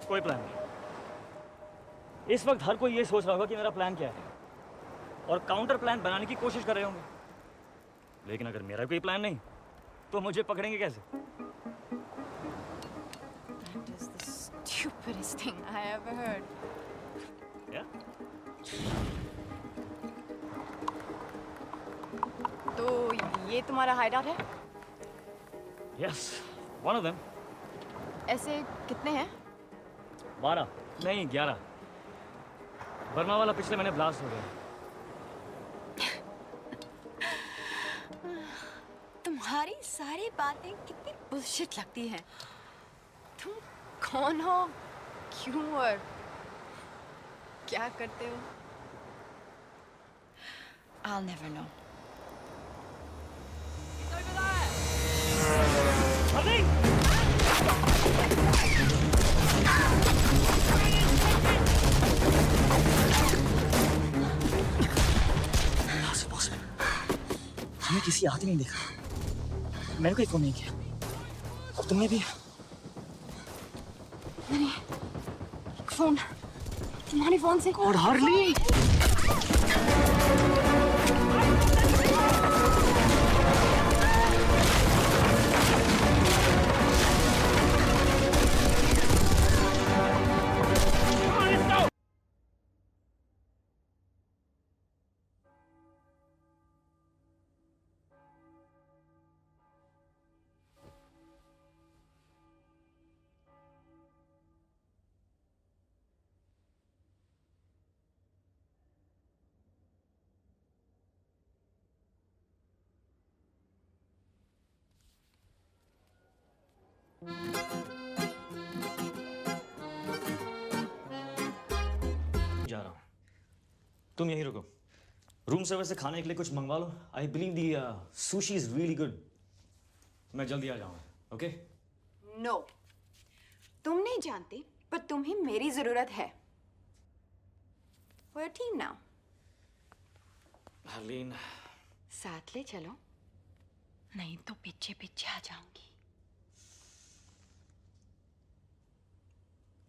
कोई प्लान नहीं। इस वक्त हर कोई ये सोच रहा होगा कि मेरा प्लान क्या है और काउंटर प्लान बनाने की कोशिश कर रहे होंगे। लेकिन अगर मेरा कोई प्लान नहीं तो मुझे पकड़ेंगे कैसे? That is the stupidest thing I ever heard. Yeah? तो ये तुम्हारा हाइडआउट है? Yes, one of them. ऐसे कितने हैं? 12 नहीं 11। बर्मा वाला पिछले महीने ब्लास्ट हो गया। तुम्हारी सारी बातें कितनी बुलशिट लगती हैं। तुम कौन हो, क्यों और क्या करते हो? I'll never know. हमें किसी आते नहीं देखा। मैंने कोई फोन नहीं किया। अब तुमने भी? मैंने फोन तुम्हारे फोन से। और हरलीन! जा रहा हूँ। तुम यहीं रुको। रूम सर्विस से खाने के लिए कुछ मंगवा लो। I believe the sushi is really good. मैं जल्दी आ जाऊंगा। ओके? नो, तुम नहीं जानते पर तुम्हें मेरी जरूरत है। We're a team now. Harleen, साथ ले चलो, नहीं तो पीछे पीछे आ जाऊंगी।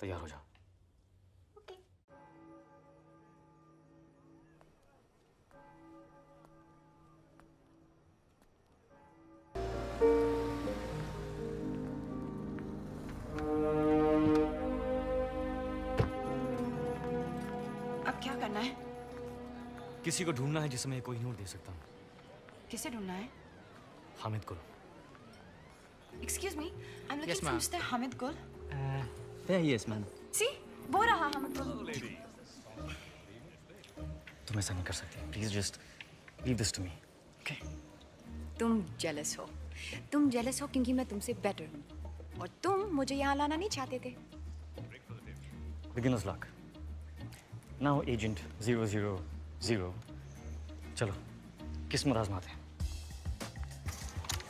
तैयार हो जाओ। अब क्या करना है? किसी को ढूंढना है जिसे मैं कोहिनूर दे सकता हूँ। किसे ढूंढना है? हामिद को। Excuse me, I'm looking Yes, for ma'am. Mr. Hamid Gul. There he is, man. See, वो रहा Hamid Gul. तुम ऐसा नहीं कर सकते। Please just leave this to me. तुम jealous हो, तुम जेलस हो क्योंकि मैं तुमसे बेटर हूँ और तुम मुझे यहाँ लाना नहीं चाहते थे। Beginner's luck. Now Agent 000. चलो किस्मत आजमाते हैं।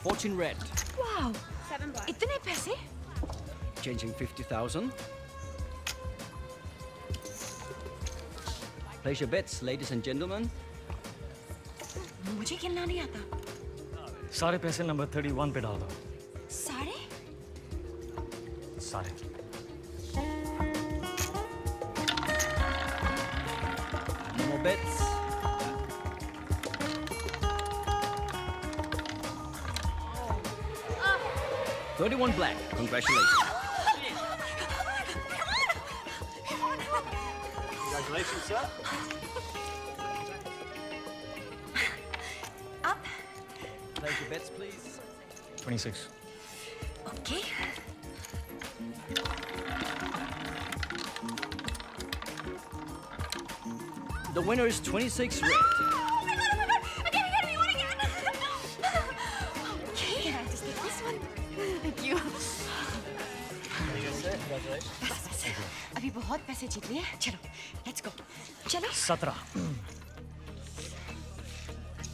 Fortune red. वाह, इतने पैसे? Changing 50,000. Place your bets, ladies and gentlemen. मुझे खेलना नहीं आता। सारे पैसे नंबर 31 पे डाल दो। सारे? सारे। No more bets. Oh. 31 black. Congratulations. Congratulations, sir. Place your bets, please. 26. Okay. The winner is 26 red. Okay, can I just get this one? Thank you. बस, अभी बहुत पैसे जीत लिए। चलो, let's go. चलो। 17.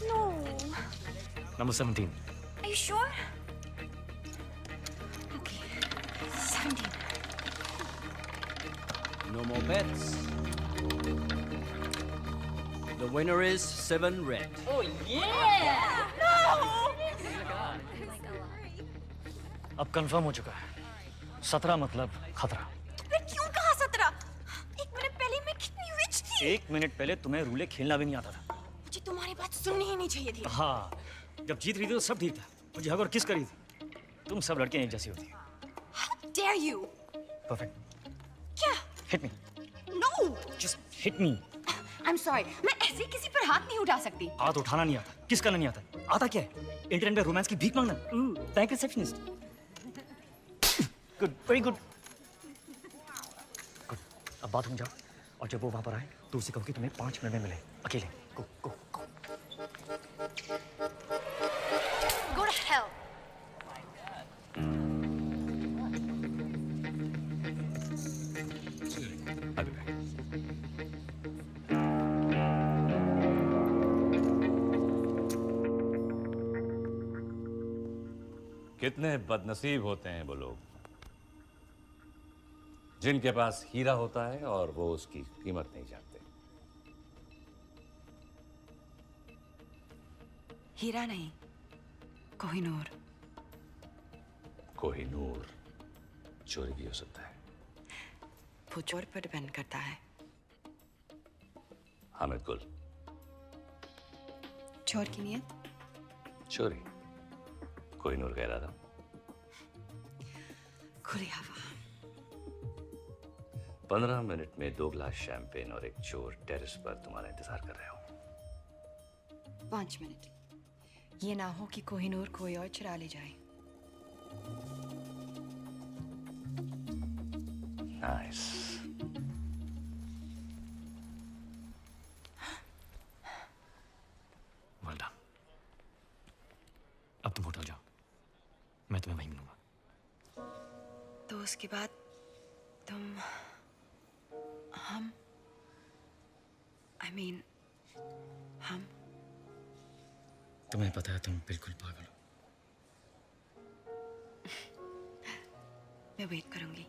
No. Number 17. Are you sure? Okay. 17. No more bets. The winner is 7 red. Oh yeah! No! अब confirm हो चुका है। 17 मतलब खतरा। मैं क्यों कहा 17? एक मिनट पहले मैं कितनी रिच थी। 1 मिनट पहले तुम्हें रूले खेलना भी नहीं आता था। मुझे तुम्हारी बात सुननी ही नहीं चाहिए थी। हाँ, जब जीत रही थी तो सब ठीक था। मुझे हग और किस करी थी। तुम सब लड़कियां एक जैसी होती। How dare you? Perfect. क्या? Hit me. No. Just hit me. I'm sorry. मैं ऐसे किसी पर हाथ नहीं उठा सकती। हाथ उठाना नहीं आता। किस करना नहीं आता? आता क्या है? इंटरनेट पे रोमांस की भीख मांगना। Bank receptionist. Good, very good. Good. अब बात हो जाओ और जब वो वहां पर आए तो उसे कहो कि तुम्हें 5 मिनट में मिले अकेले। गो गो गो। Go to hell. I'll be back. कितने बदनसीब होते हैं वो लोग जिनके पास हीरा होता है और वो उसकी कीमत नहीं जानते। हीरा नहीं, कोहिनूर। कोहिनूर चोरी भी हो सकता है। वो चोर पर डिपेंड करता है। हामिद गुल। चोर की नियत? चोरी। कोहिनूर कह रहा था। खुली हवा। 15 मिनट में 2 गिलास शैंपेन और एक चोर टेरेस पर तुम्हारा इंतजार कर रहे हो। 5 मिनट। ये ना हो कि कोहिनूर कोई और चुरा ले जाए। नाइस। Well done. अब तुम होटल जाओ। मैं तुम्हें वहीं मिलूंगा। तो उसके बाद तुम हम I mean हम तुम्हें पता है तुम बिल्कुल पागल हो। मैं वेट करूंगी।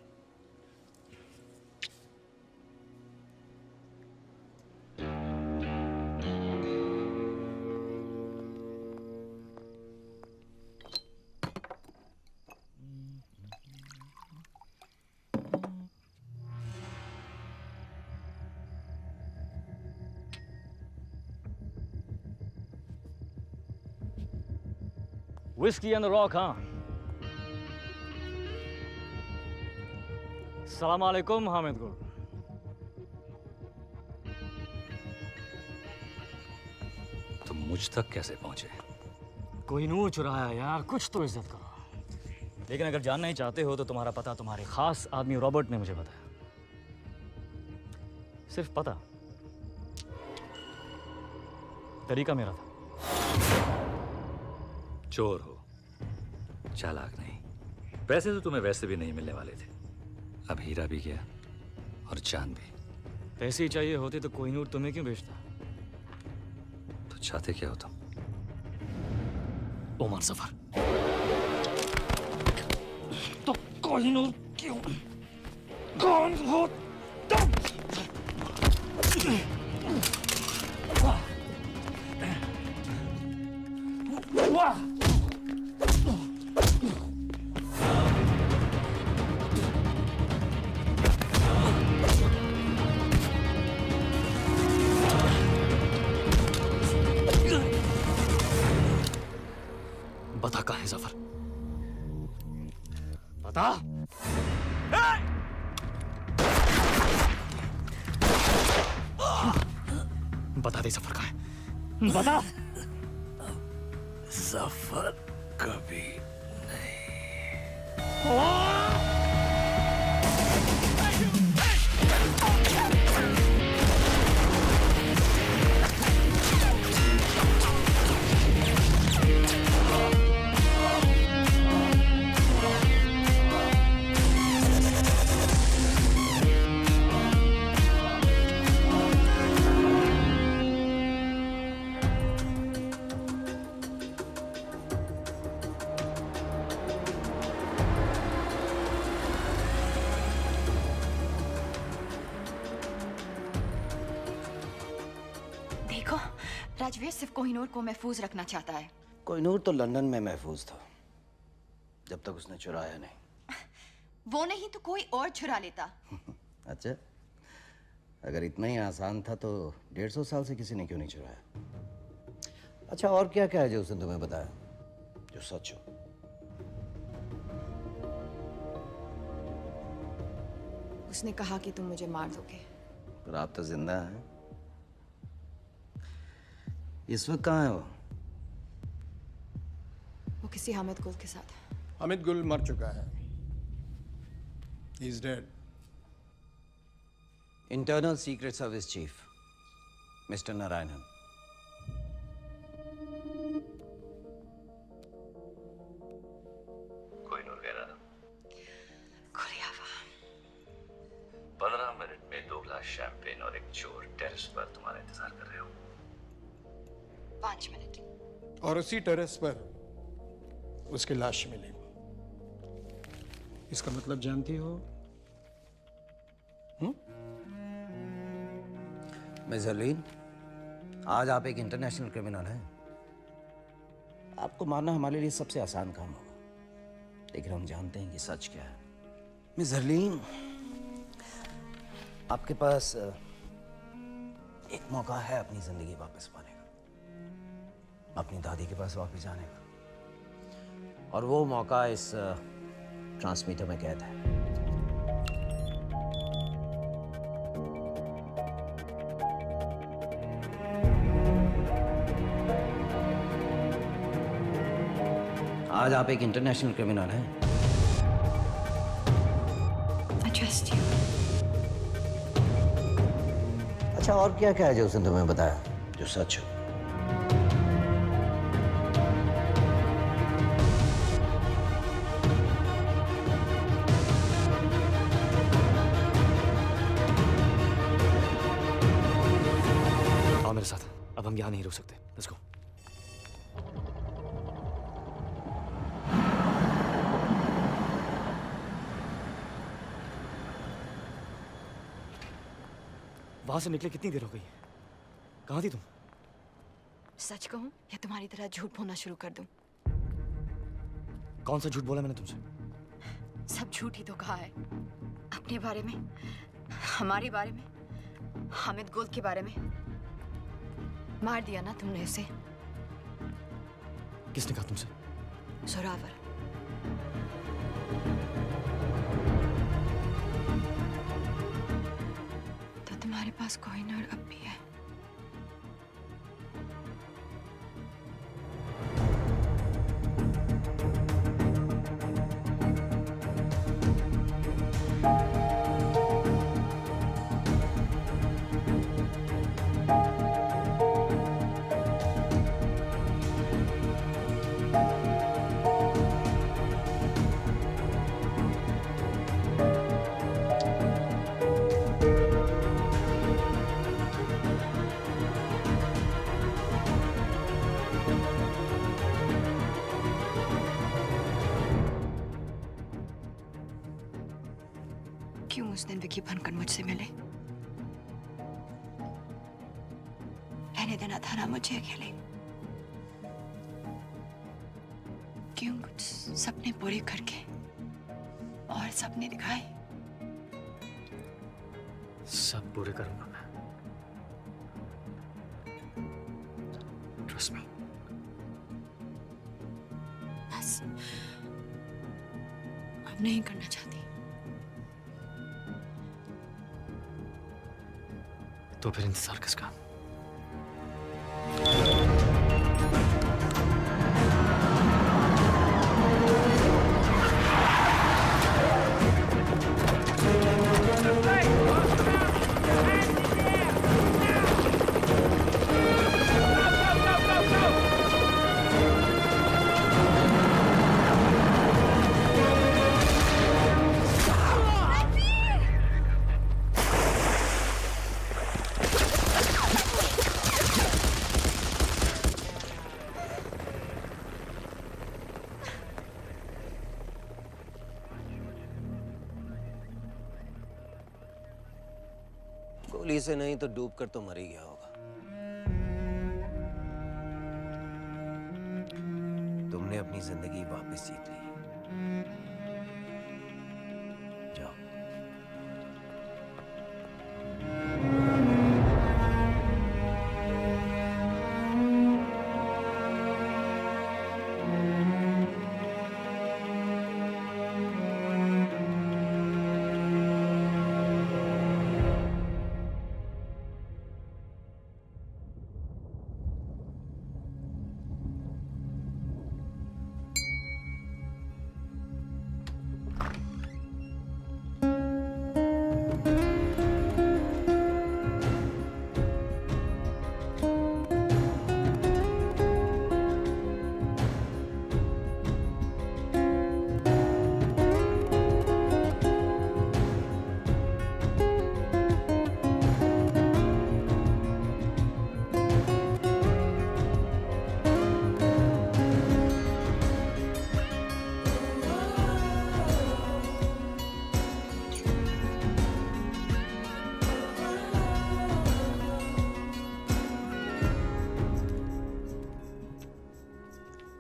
Whiskey and the rock, हाँ? सलाम अलैकुम हामिद गुल। तुम मुझ तक कैसे पहुंचे? कोहिनूर चुराया यार, कुछ तो इज्जत करो। लेकिन अगर जानना ही चाहते हो तो तुम्हारा पता तुम्हारे खास आदमी रॉबर्ट ने मुझे बताया। सिर्फ पता, तरीका मेरा था। चोर हो, चालाक नहीं। पैसे तो तुम्हें वैसे भी नहीं मिलने वाले थे, अब हीरा भी गया और चांद भी। पैसे ही चाहिए होते तो कोहिनूर तुम्हें क्यों बेचता? तो चाहते क्या हो तुम? ओमान सफर। तो कोहिनूर क्यों? कौन हो तुम? वाह! बता कहाँ है जफर? बता। बता दे जफर कहाँ है? बता। जफर कभी राजवीर सिर्फ कोहिनूर को महफूज रखना चाहता है। कोहिनूर तो लंदन में महफूज था जब तक उसने चुराया नहीं। वो नहीं तो कोई और चुरा लेता। अच्छा, अगर इतना ही आसान था तो 150 साल से किसी ने क्यों नहीं चुराया? अच्छा, और क्या क्या है जो उसने तुम्हें बताया जो सच हो? उसने कहा कि तुम मुझे मार दोगे। पर आप तो जिंदा हैं। इस वक्त कहाँ है वो? वो किसी हामिद गुल के साथ है। हामिद गुल मर चुका है। He is dead. Internal secret service chief mister Narayanan. Kohinoor कह रहा था 15 मिनट में 2 गिलास शैंपेन और एक चोर टेरेस पर तुम्हारा इंतजार कर रहे हो। 5 मिनट। और उसी टेरेस पर उसकी लाश मिली। इसका मतलब जानती हो? मिस हरलीन, आज आप एक इंटरनेशनल क्रिमिनल हैं। आपको मारना हमारे लिए सबसे आसान काम होगा, लेकिन हम जानते हैं कि सच क्या है। मिस हरलीन, आपके पास एक मौका है अपनी जिंदगी वापस पाने का, अपनी दादी के पास वापस जाने का, और वो मौका इस ट्रांसमीटर में कैद है। आज आप एक इंटरनेशनल क्रिमिनल हैं। I trust you. अच्छा, और क्या क्या है जो उसने तुम्हें बताया जो सच हो? आओ मेरे साथ, अब हम यहाँ नहीं रुक सकते। Let's go. वहां से निकले कितनी देर हो गई? कहाँ थी तुम? सच कहूं या तुम्हारी तरह झूठ बोलना शुरू कर दूं? कौन सा झूठ बोला मैंने तुमसे? सब झूठ ही तो कहा है। अपने बारे में, हमारे बारे में, हामिद गुल के बारे में। मार दिया ना तुमने उसे। किसने कहा तुमसे? जोरावर। तो तुम्हारे पास कोहिनूर अब भी है। क्यों उस दिन विकी बनकर मुझसे मिले? रहने देना था ना मुझे अकेले। क्यों कुछ सपने पूरे करके और सपने दिखाए? सब पूरे करूंगा मैं। Trust me. बस अब नहीं करना चाहती। तो फिर इंतजार किसका? गोली से नहीं तो डूब कर तो मर ही गया होगा। तुमने अपनी जिंदगी वापस जीत ली। जाओ।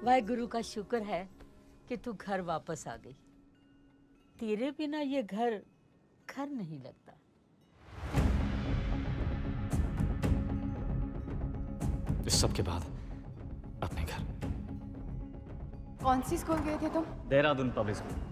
वाहेगुरु का शुक्र है कि तू घर वापस आ गई। तेरे बिना ये घर घर नहीं लगता। इस सब के बाद अपने घर। कौन सी स्कूल गए थे तुम? Dehradun public school.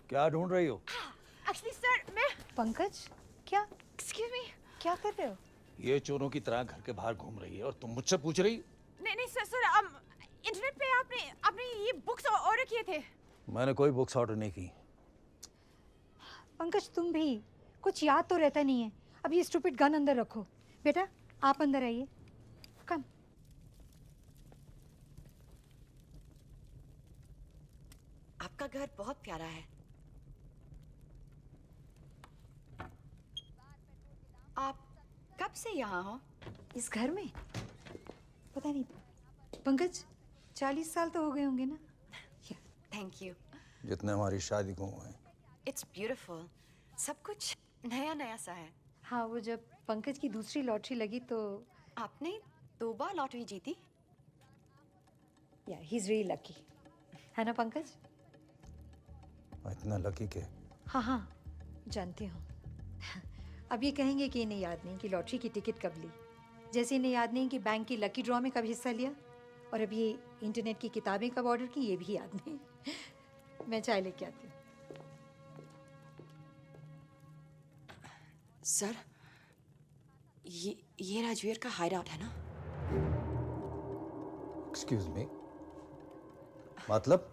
क्या ढूंढ रही हो? एक्चुअली सर मैं पंकज क्या एक्सक्यूज मी क्या कर रहे हो? ये चोरों की तरह घर के बाहर घूम रही है और तुम मुझसे पूछ रही? नहीं नहीं सर सर इंटरनेट पे आपने ये बुक्स ऑर्डर किए थे। मैंने कोई बुक्स ऑर्डर नहीं की। पंकज तुम भी कुछ याद तो रहता नहीं है। अब ये स्टूपिड गन अंदर रखो। बेटा आप अंदर आइए। कम। आपका घर बहुत प्यारा है। आप कब से यहाँ हो? इस घर में पता नहीं पंकज 40 साल तो हो गए होंगे ना। Thank you. जितने हमारी शादी को हुए हैं। It's beautiful. सब कुछ नया नया सा है। हाँ वो जब पंकज की दूसरी लॉटरी लगी तो आपने 2 बार लॉटरी जीती? या ही इज रियली लकी है ना पंकज? इतना लकी के? हाँ हाँ जानती हूँ। अब ये कहेंगे कि इन्हें याद नहीं कि लॉटरी की टिकट कब ली, जैसे इन्हें याद नहीं कि बैंक की लकी ड्रॉ में कब हिस्सा लिया, और अब ये इंटरनेट की किताबें कब ऑर्डर की ये भी याद नहीं। मैं चाय लेके आती हूँ। सर ये राजवीर का हाइडआउट है ना? एक्सक्यूज मी, मतलब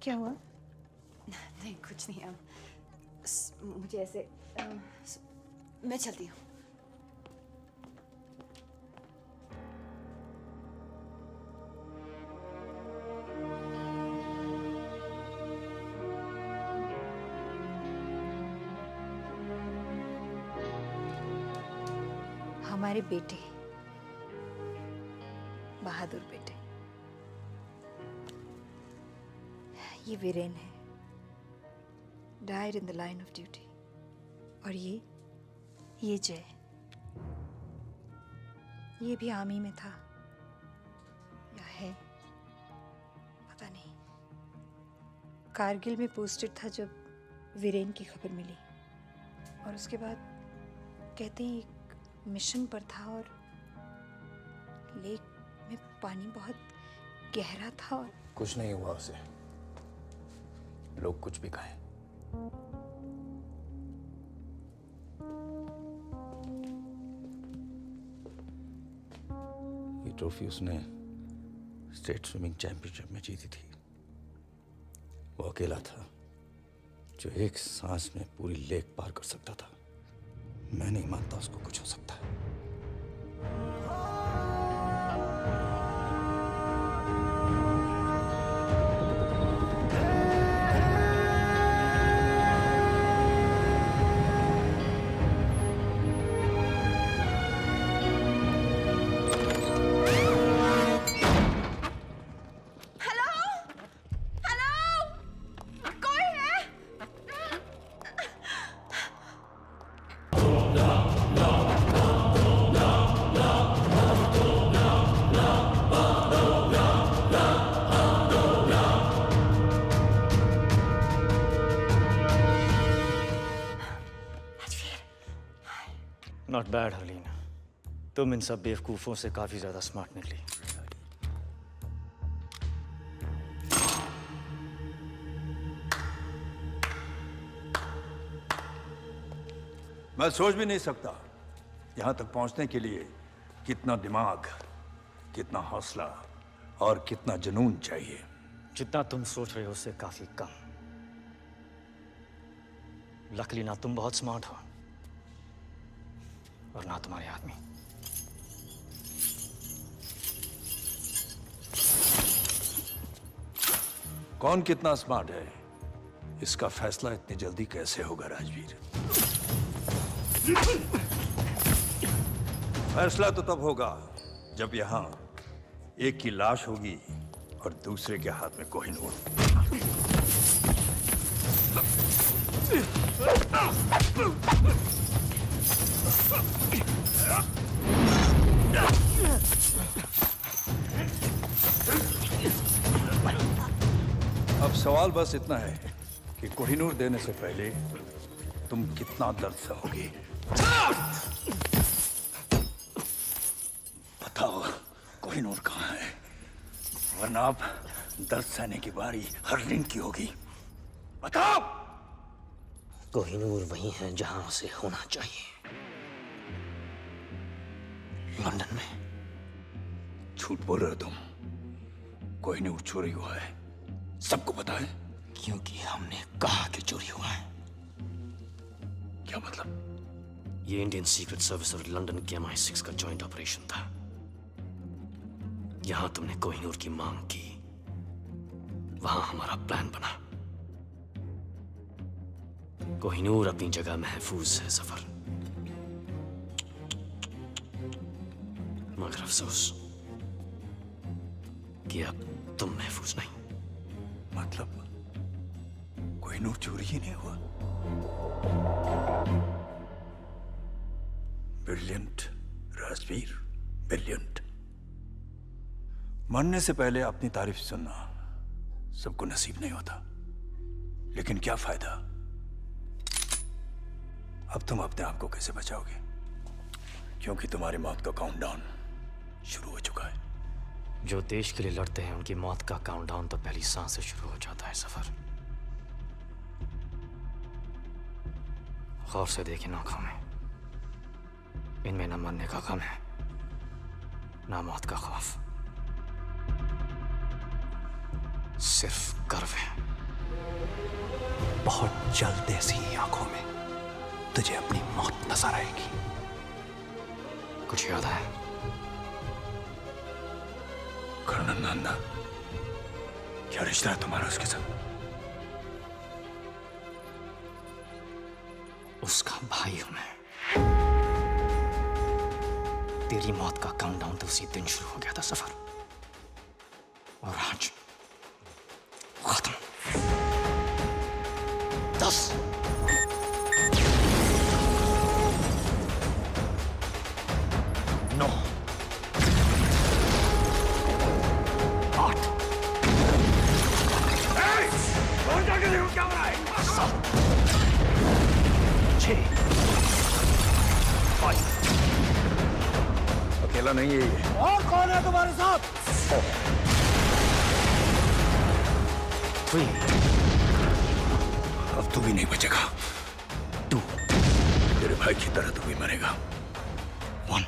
क्या हुआ? नहीं कुछ नहीं। मुझे ऐसे मैं चलती हूँ। हमारे बेटे, बहादुर बेटे, ये वीरेन है, died in the line of duty. और ये जय, ये भी आर्मी में था या है पता नहीं। कारगिल में पोस्टेड था जब वीरेन की खबर मिली, और उसके बाद कहते हैं एक मिशन पर था और लेक में पानी बहुत गहरा था और कुछ नहीं हुआ उसे, लोग कुछ भी कहें। ये ट्रॉफी उसने स्टेट स्विमिंग चैंपियनशिप में जीती थी। वो अकेला था जो एक सांस में पूरी लेक पार कर सकता था। मैं नहीं मानता उसको कुछ हो सकता है। नॉट बैड हरलीन, तुम इन सब बेवकूफों से काफी ज्यादा स्मार्ट निकली। मैं सोच भी नहीं सकता यहां तक पहुंचने के लिए कितना दिमाग, कितना हौसला और कितना जुनून चाहिए। जितना तुम सोच रहे हो उससे काफी कम। लकीली ना तुम बहुत स्मार्ट हो और ना तुम्हारे आदमी। कौन कितना स्मार्ट है इसका फैसला इतनी जल्दी कैसे होगा राजवीर? फैसला तो तब होगा जब यहां एक की लाश होगी और दूसरे के हाथ में कोहिनूर। अब सवाल बस इतना है कि कोहिनूर देने से पहले तुम कितना दर्द सहोगे। बताओ कोहिनूर कहाँ है, वरना अब दर्द सहने की बारी हरलीन की होगी। बताओ। कोहिनूर वही है जहां उसे होना चाहिए, लंदन में। झूठ बोल रहे हो तुम। कोहिनूर चोरी हुआ है, सबको पता है। क्योंकि हमने कहा कि चोरी हुआ है। क्या मतलब? ये इंडियन सीक्रेट सर्विस और लंदन के MI6 का जॉइंट ऑपरेशन था। यहां तुमने कोहिनूर की मांग की, वहां हमारा प्लान बना। कोहिनूर अपनी जगह महफूज है सफर, मगर अफसोस कि अब तुम महफूज नहीं। मतलब कोहिनूर चोरी ही नहीं हुआ? Brilliant Rajveer, brilliant. मरने से पहले अपनी तारीफ सुनना सबको नसीब नहीं होता, लेकिन क्या फायदा? अब तुम अपने आप को कैसे बचाओगे? क्योंकि तुम्हारी मौत का काउंटडाउन शुरू हो चुका है। जो देश के लिए लड़ते हैं उनकी मौत का काउंटडाउन तो पहली सांस से शुरू हो जाता है सफर। गौर से देखी आंखों में, इनमें न मरने का गम है ना मौत का खौफ, सिर्फ गर्व है। बहुत जल्द ऐसी आंखों में तुझे अपनी मौत नजर आएगी। कुछ याद है? कर्नल नंदा, क्या रिश्ता है तुम्हारा उसके साथ? उसका भाई हूं मैं। तेरी मौत का काउंटडाउन तो उसी दिन शुरू हो गया था सफर, और आज खत्म। 10 9 8 और जाके देखो क्या हो रहा है। 7 6 5 अकेला नहीं है ये। और कौन है तुम्हारे साथ? 3 अब तू भी नहीं बचेगा। 2 तेरे भाई की तरह तू भी मरेगा। 1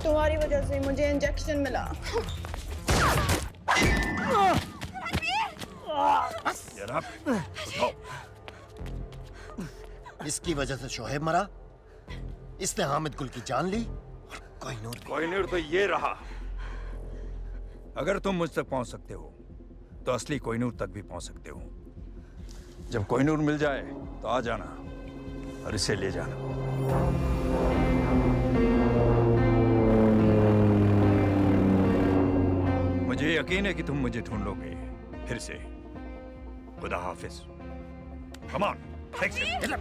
तुम्हारी वजह से मुझे इंजेक्शन मिला। जनाब, इसकी वजह से शोहेब मरा, इसने हामिद गुल की जान ली, और कोहिनूर तो ये रहा। अगर तुम मुझ तक पहुंच सकते हो तो असली कोहिनूर तक भी पहुंच सकते हो। जब कोहिनूर मिल जाए तो आ जाना और इसे ले जाना। मुझे यकीन है कि तुम मुझे ढूंढ लोगे फिर से। खुदा हाफिज। Come on, get up.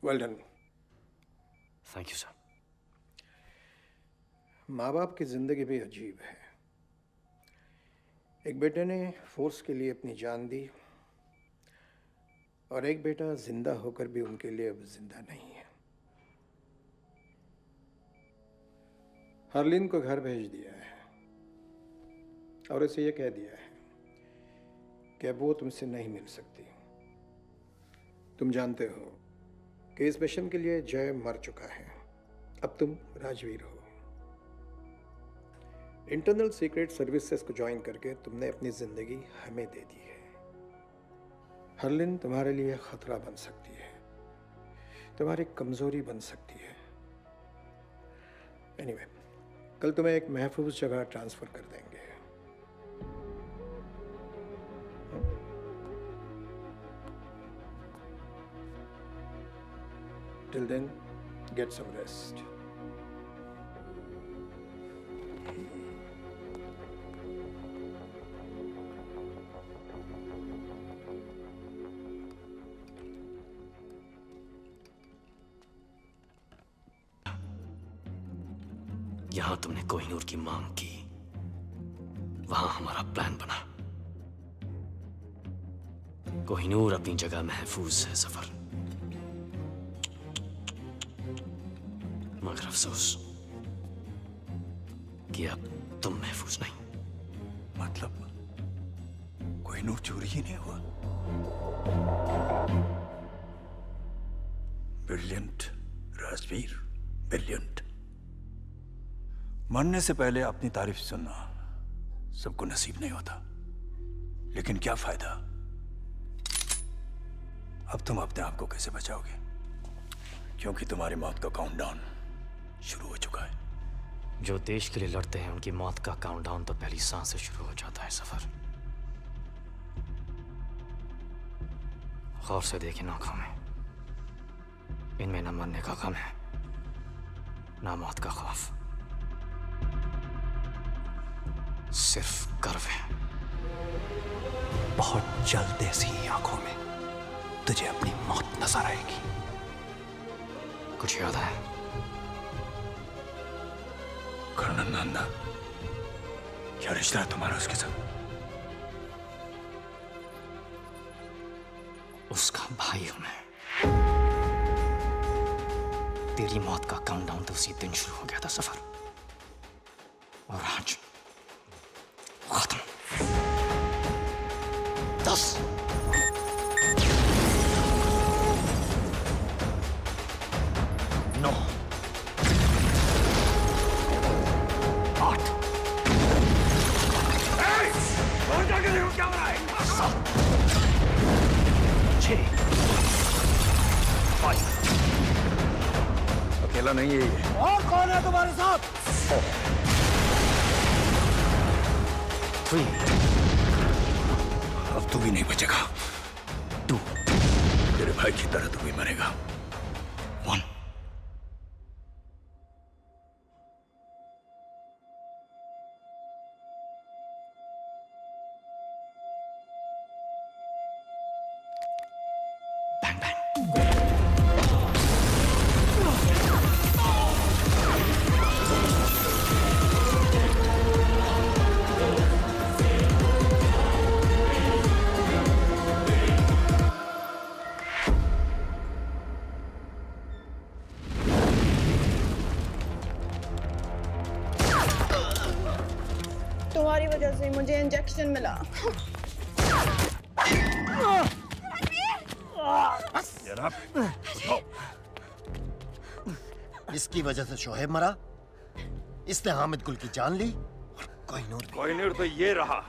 Well done. Thank you sir. माँ बाप की जिंदगी भी अजीब है। एक बेटे ने फोर्स के लिए अपनी जान दी और एक बेटा जिंदा होकर भी उनके लिए अब जिंदा नहीं है। हरलीन को घर भेज दिया है और उसे यह कह दिया है कि अब वो तुमसे नहीं मिल सकती। तुम जानते हो कि इस मिशन के लिए जय मर चुका है, अब तुम राजवीर हो। इंटरनल सीक्रेट सर्विसेज को ज्वाइन करके तुमने अपनी जिंदगी हमें दे दी है। हरलिन तुम्हारे लिए खतरा बन सकती है, तुम्हारी कमजोरी बन सकती है। एनीवे, कल तुम्हें एक महफूज जगह ट्रांसफर कर देंगे। Till then, get some rest. यहां तुमने कोहिनूर की मांग की, वहां हमारा प्लान बना। कोहिनूर अपनी जगह महफूज है सफर, मगर अफसोस कि अब तुम महफूज नहीं। मतलब कोहिनूर चोरी ही नहीं हुआ? Brilliant Rajveer, brilliant. मरने से पहले अपनी तारीफ सुनना सबको नसीब नहीं होता, लेकिन क्या फायदा? अब तुम अपने आप को कैसे बचाओगे? क्योंकि तुम्हारी मौत का काउंटडाउन शुरू हो चुका है। जो देश के लिए लड़ते हैं उनकी मौत का काउंटडाउन तो पहली सांस से शुरू हो जाता है सफर। गौर से देखें आंखों में, इनमें न मरने का गम है, न मौत का खौफ, सिर्फ गर्व है। बहुत जल्द ऐसी आंखों में तुझे अपनी मौत नजर आएगी। कुछ याद है? कर्नल नंदा, क्या रिश्ता है तुम्हारा उसके साथ? उसका भाई हूं मैं। तेरी मौत का काउंटडाउन तो उसी दिन शुरू हो गया था सफर, और आज खत्म। 10 9 8 और जाके देखो क्या हो रहा है। 7 6 5 अकेला नहीं है ये। और कौन है तुम्हारे साथ? 3 अब तू भी नहीं बचेगा। 2 तेरे भाई की तरह तू भी मरेगा। 1 तुम्हारी वजह से मुझे इंजेक्शन मिला। इसकी वजह से शोहेब मरा, इसने हामिद गुल की जान ली, और कोहिनूर तो ये रहा।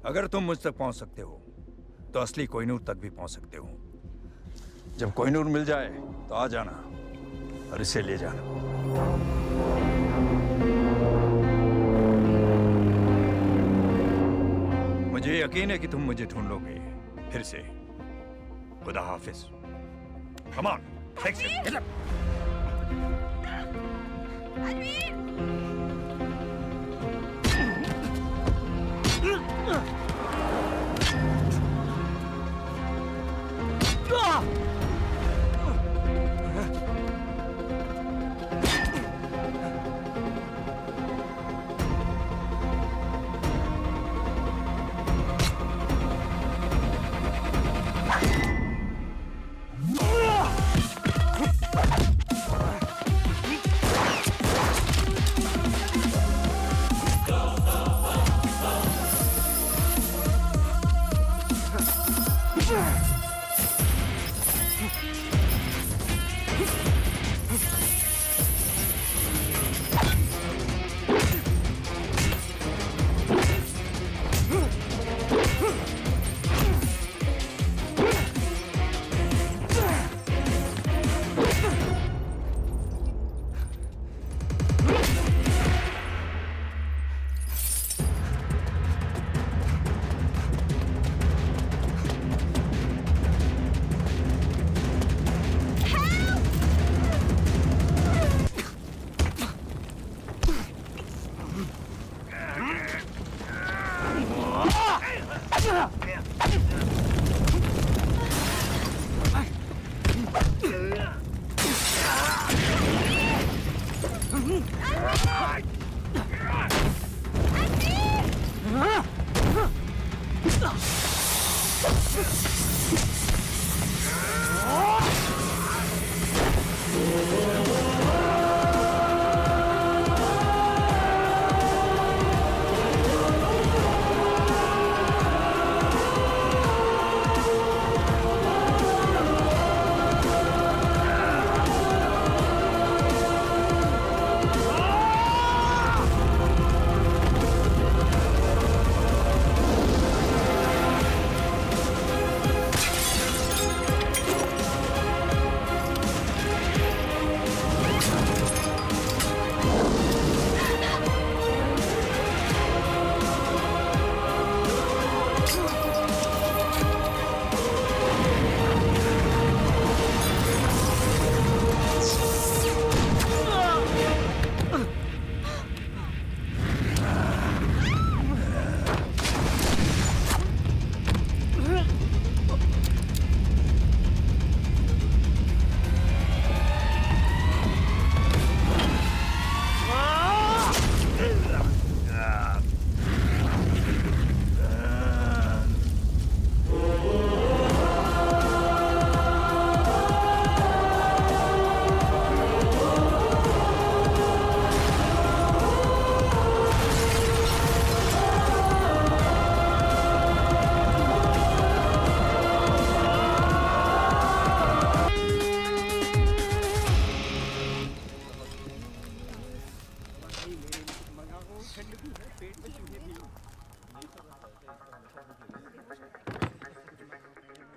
अगर तुम मुझ तक पहुंच सकते हो तो असली कोहिनूर तक भी पहुंच सकते हो। जब कोहिनूर मिल जाए तो आ जाना और इसे ले जाना। मुझे यकीन है कि तुम मुझे ढूंढ लोगे फिर से। खुदा हाफिज। Come on, take it.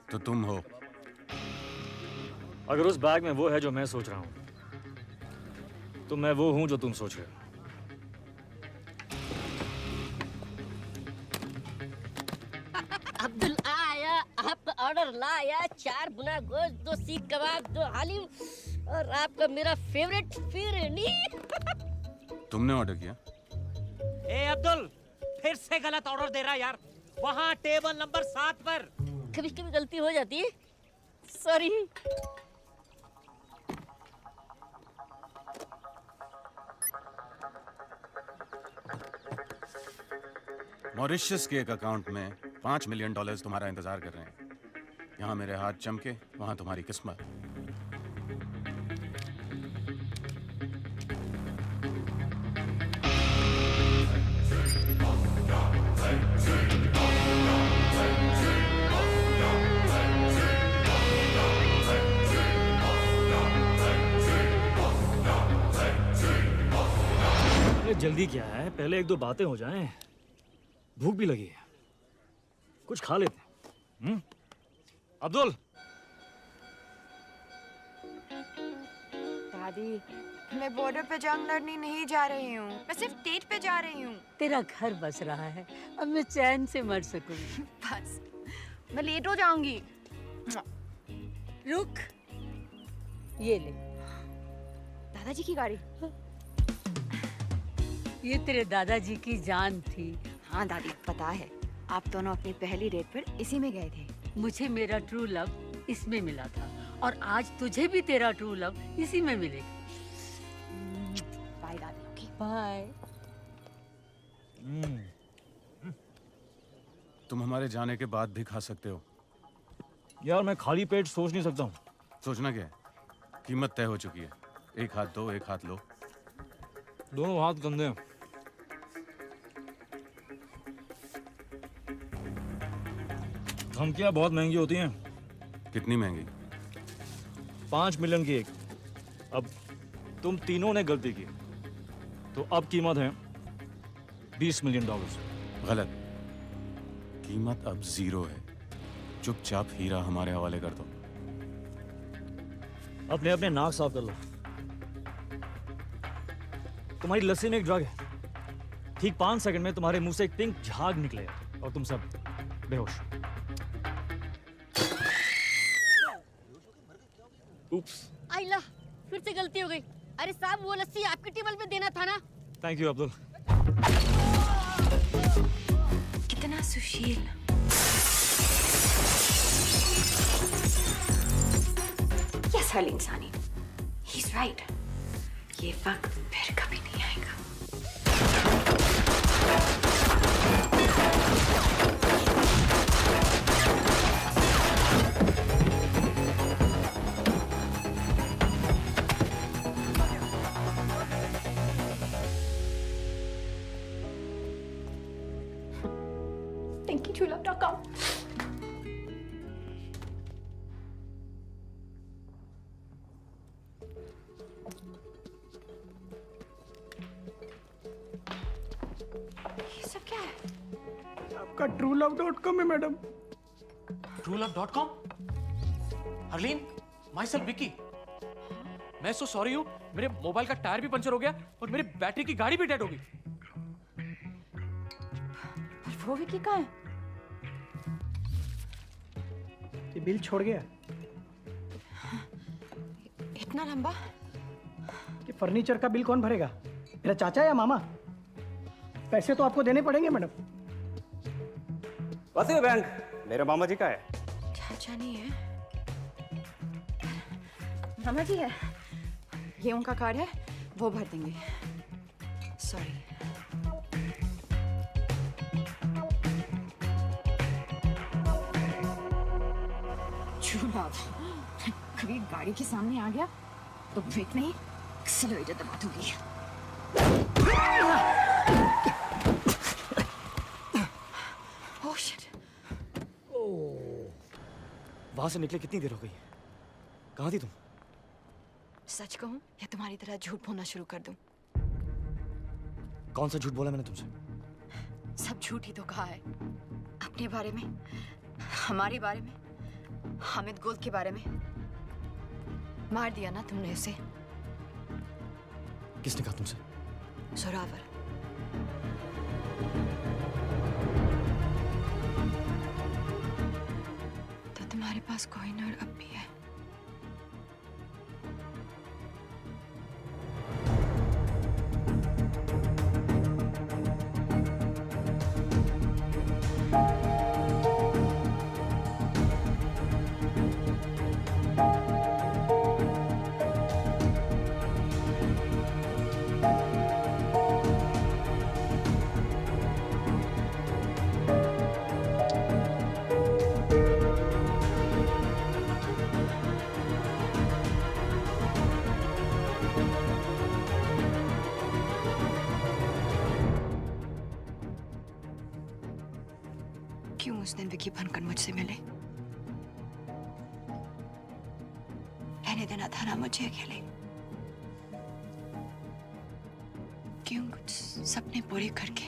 तो तुम हो। अगर उस बैग में वो है जो मैं सोच रहा हूं, तो मैं वो हूं जो तुम सोच रहे हो। अब्दुल आया, आपका ऑर्डर लाया, 4 भुना गोश्त, 2 सीख कबाब, 2 हलीम और आपका मेरा फेवरेट फिरनी। तुमने ऑर्डर किया? ए अब्दुल, फिर से गलत ऑर्डर दे रहा यार। वहाँ टेबल नंबर 7 पर। कभी कभी गलती हो जाती है, सॉरी। मॉरिशस के एक अकाउंट में $5 मिलियन तुम्हारा इंतजार कर रहे हैं। यहाँ मेरे हाथ चमके, वहाँ तुम्हारी किस्मत। जल्दी क्या है, पहले 1-2 बातें हो जाएं। भूख भी लगी है, कुछ खा लेते हैं। अब्दुल। दादी, मैं बॉर्डर पे जंग लड़ने नहीं जा रही हूँ, मैं सिर्फ डेट पे जा रही हूँ। तेरा घर बस रहा है, अब मैं चैन से मर सकूं। बस, मैं लेट हो जाऊंगी। रुक, ये ले। दादाजी की गाड़ी। ये तेरे दादाजी की जान थी। हाँ दादी, पता है, आप दोनों अपनी पहली डेट पर इसी में गए थे। मुझे मेरा ट्रू लव इसमें मिला था और आज तुझे भी तेरा ट्रू लव इसी में मिलेगा। बाय दादी। Okay bye. तुम हमारे जाने के बाद भी खा सकते हो। यार मैं खाली पेट सोच नहीं सकता हूँ। सोचना क्या है? कीमत तय हो चुकी है। एक हाथ दो, एक हाथ लो। दोनों हाथ गंदे हैं। धमकियां बहुत महंगी होती हैं। कितनी महंगी? 5 मिलियन की एक। अब तुम तीनों ने गलती की, तो अब कीमत है $20 मिलियन। गलत। कीमत अब 0 है। चुपचाप हीरा हमारे हवाले कर दो। अपने अपने नाक साफ कर लो। तुम्हारी लस्सी में एक ड्रग है। ठीक 5 सेकंड में तुम्हारे मुंह से एक पिंक झाग निकलेगा और तुम सब बेहोश। Oops. आइला, फिर से गलती हो गई। अरे साहब, वो लस्सी आपके टेबल पे देना था ना। Thank you Abdul. कितना सुशील। Yes, Harleen Sani. He's right. ये वक्त फिर कभी नहीं आएगा। Thank you, TrueLove.com. ये सब क्या है? आपका TrueLove.com है madam. TrueLove.com? Harleen, myself Vicky. मैं so sorry हूँ, मेरे मोबाइल का टायर भी पंचर हो गया और मेरी बैटरी की गाड़ी भी डेड हो गई। पर वो विकी कहाँ है? ये बिल छोड़ गया। इतना लंबा? ये फर्नीचर का बिल कौन भरेगा? मेरा चाचा या मामा? पैसे तो आपको देने पड़ेंगे मैडम। वैसे बैंक मेरे मामा जी का है। चाचा नहीं है, मामा जी है। ये उनका कार्ड है, वो भर देंगे। सॉरी। कभी गाड़ी के सामने आ गया तो ब्रेक नहीं, एक्सेलरेटर दबा दूंगी। Oh shit. वहां से निकले कितनी देर हो गई? कहाँ थी तुम? सच कहूं या तुम्हारी तरह झूठ बोलना शुरू कर दूं? कौन सा झूठ बोला मैंने तुमसे? सब झूठ ही तो कहा है। अपने बारे में, हमारे बारे में, हामिद गुल के बारे में। मार दिया ना तुमने उसे। किसने कहा तुमसे? जोरावर। तो तुम्हारे पास कोहिनूर अब भी है। क्यों उस दिन विकी बनकर मुझसे मिले? रहने देना था ना मुझे अकेले। क्यों कुछ सपने पूरे करके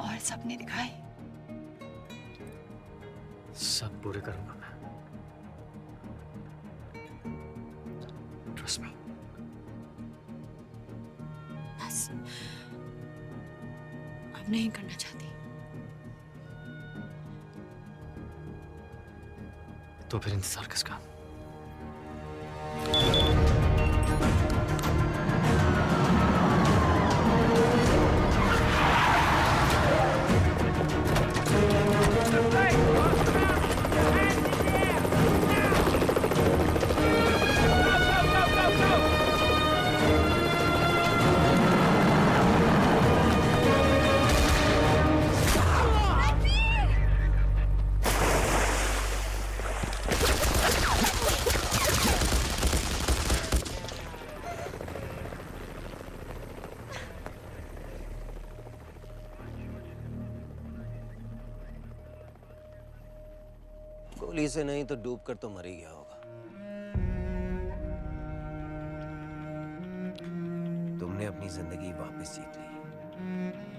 और सपने दिखाए? सब पूरे करूंगा मैं। Trust me. बस अब नहीं करना चाहती। तो फिर इंतजार किसका? गोली से नहीं तो डूब कर तो मर ही गया होगा। तुमने अपनी जिंदगी वापस जीत ली।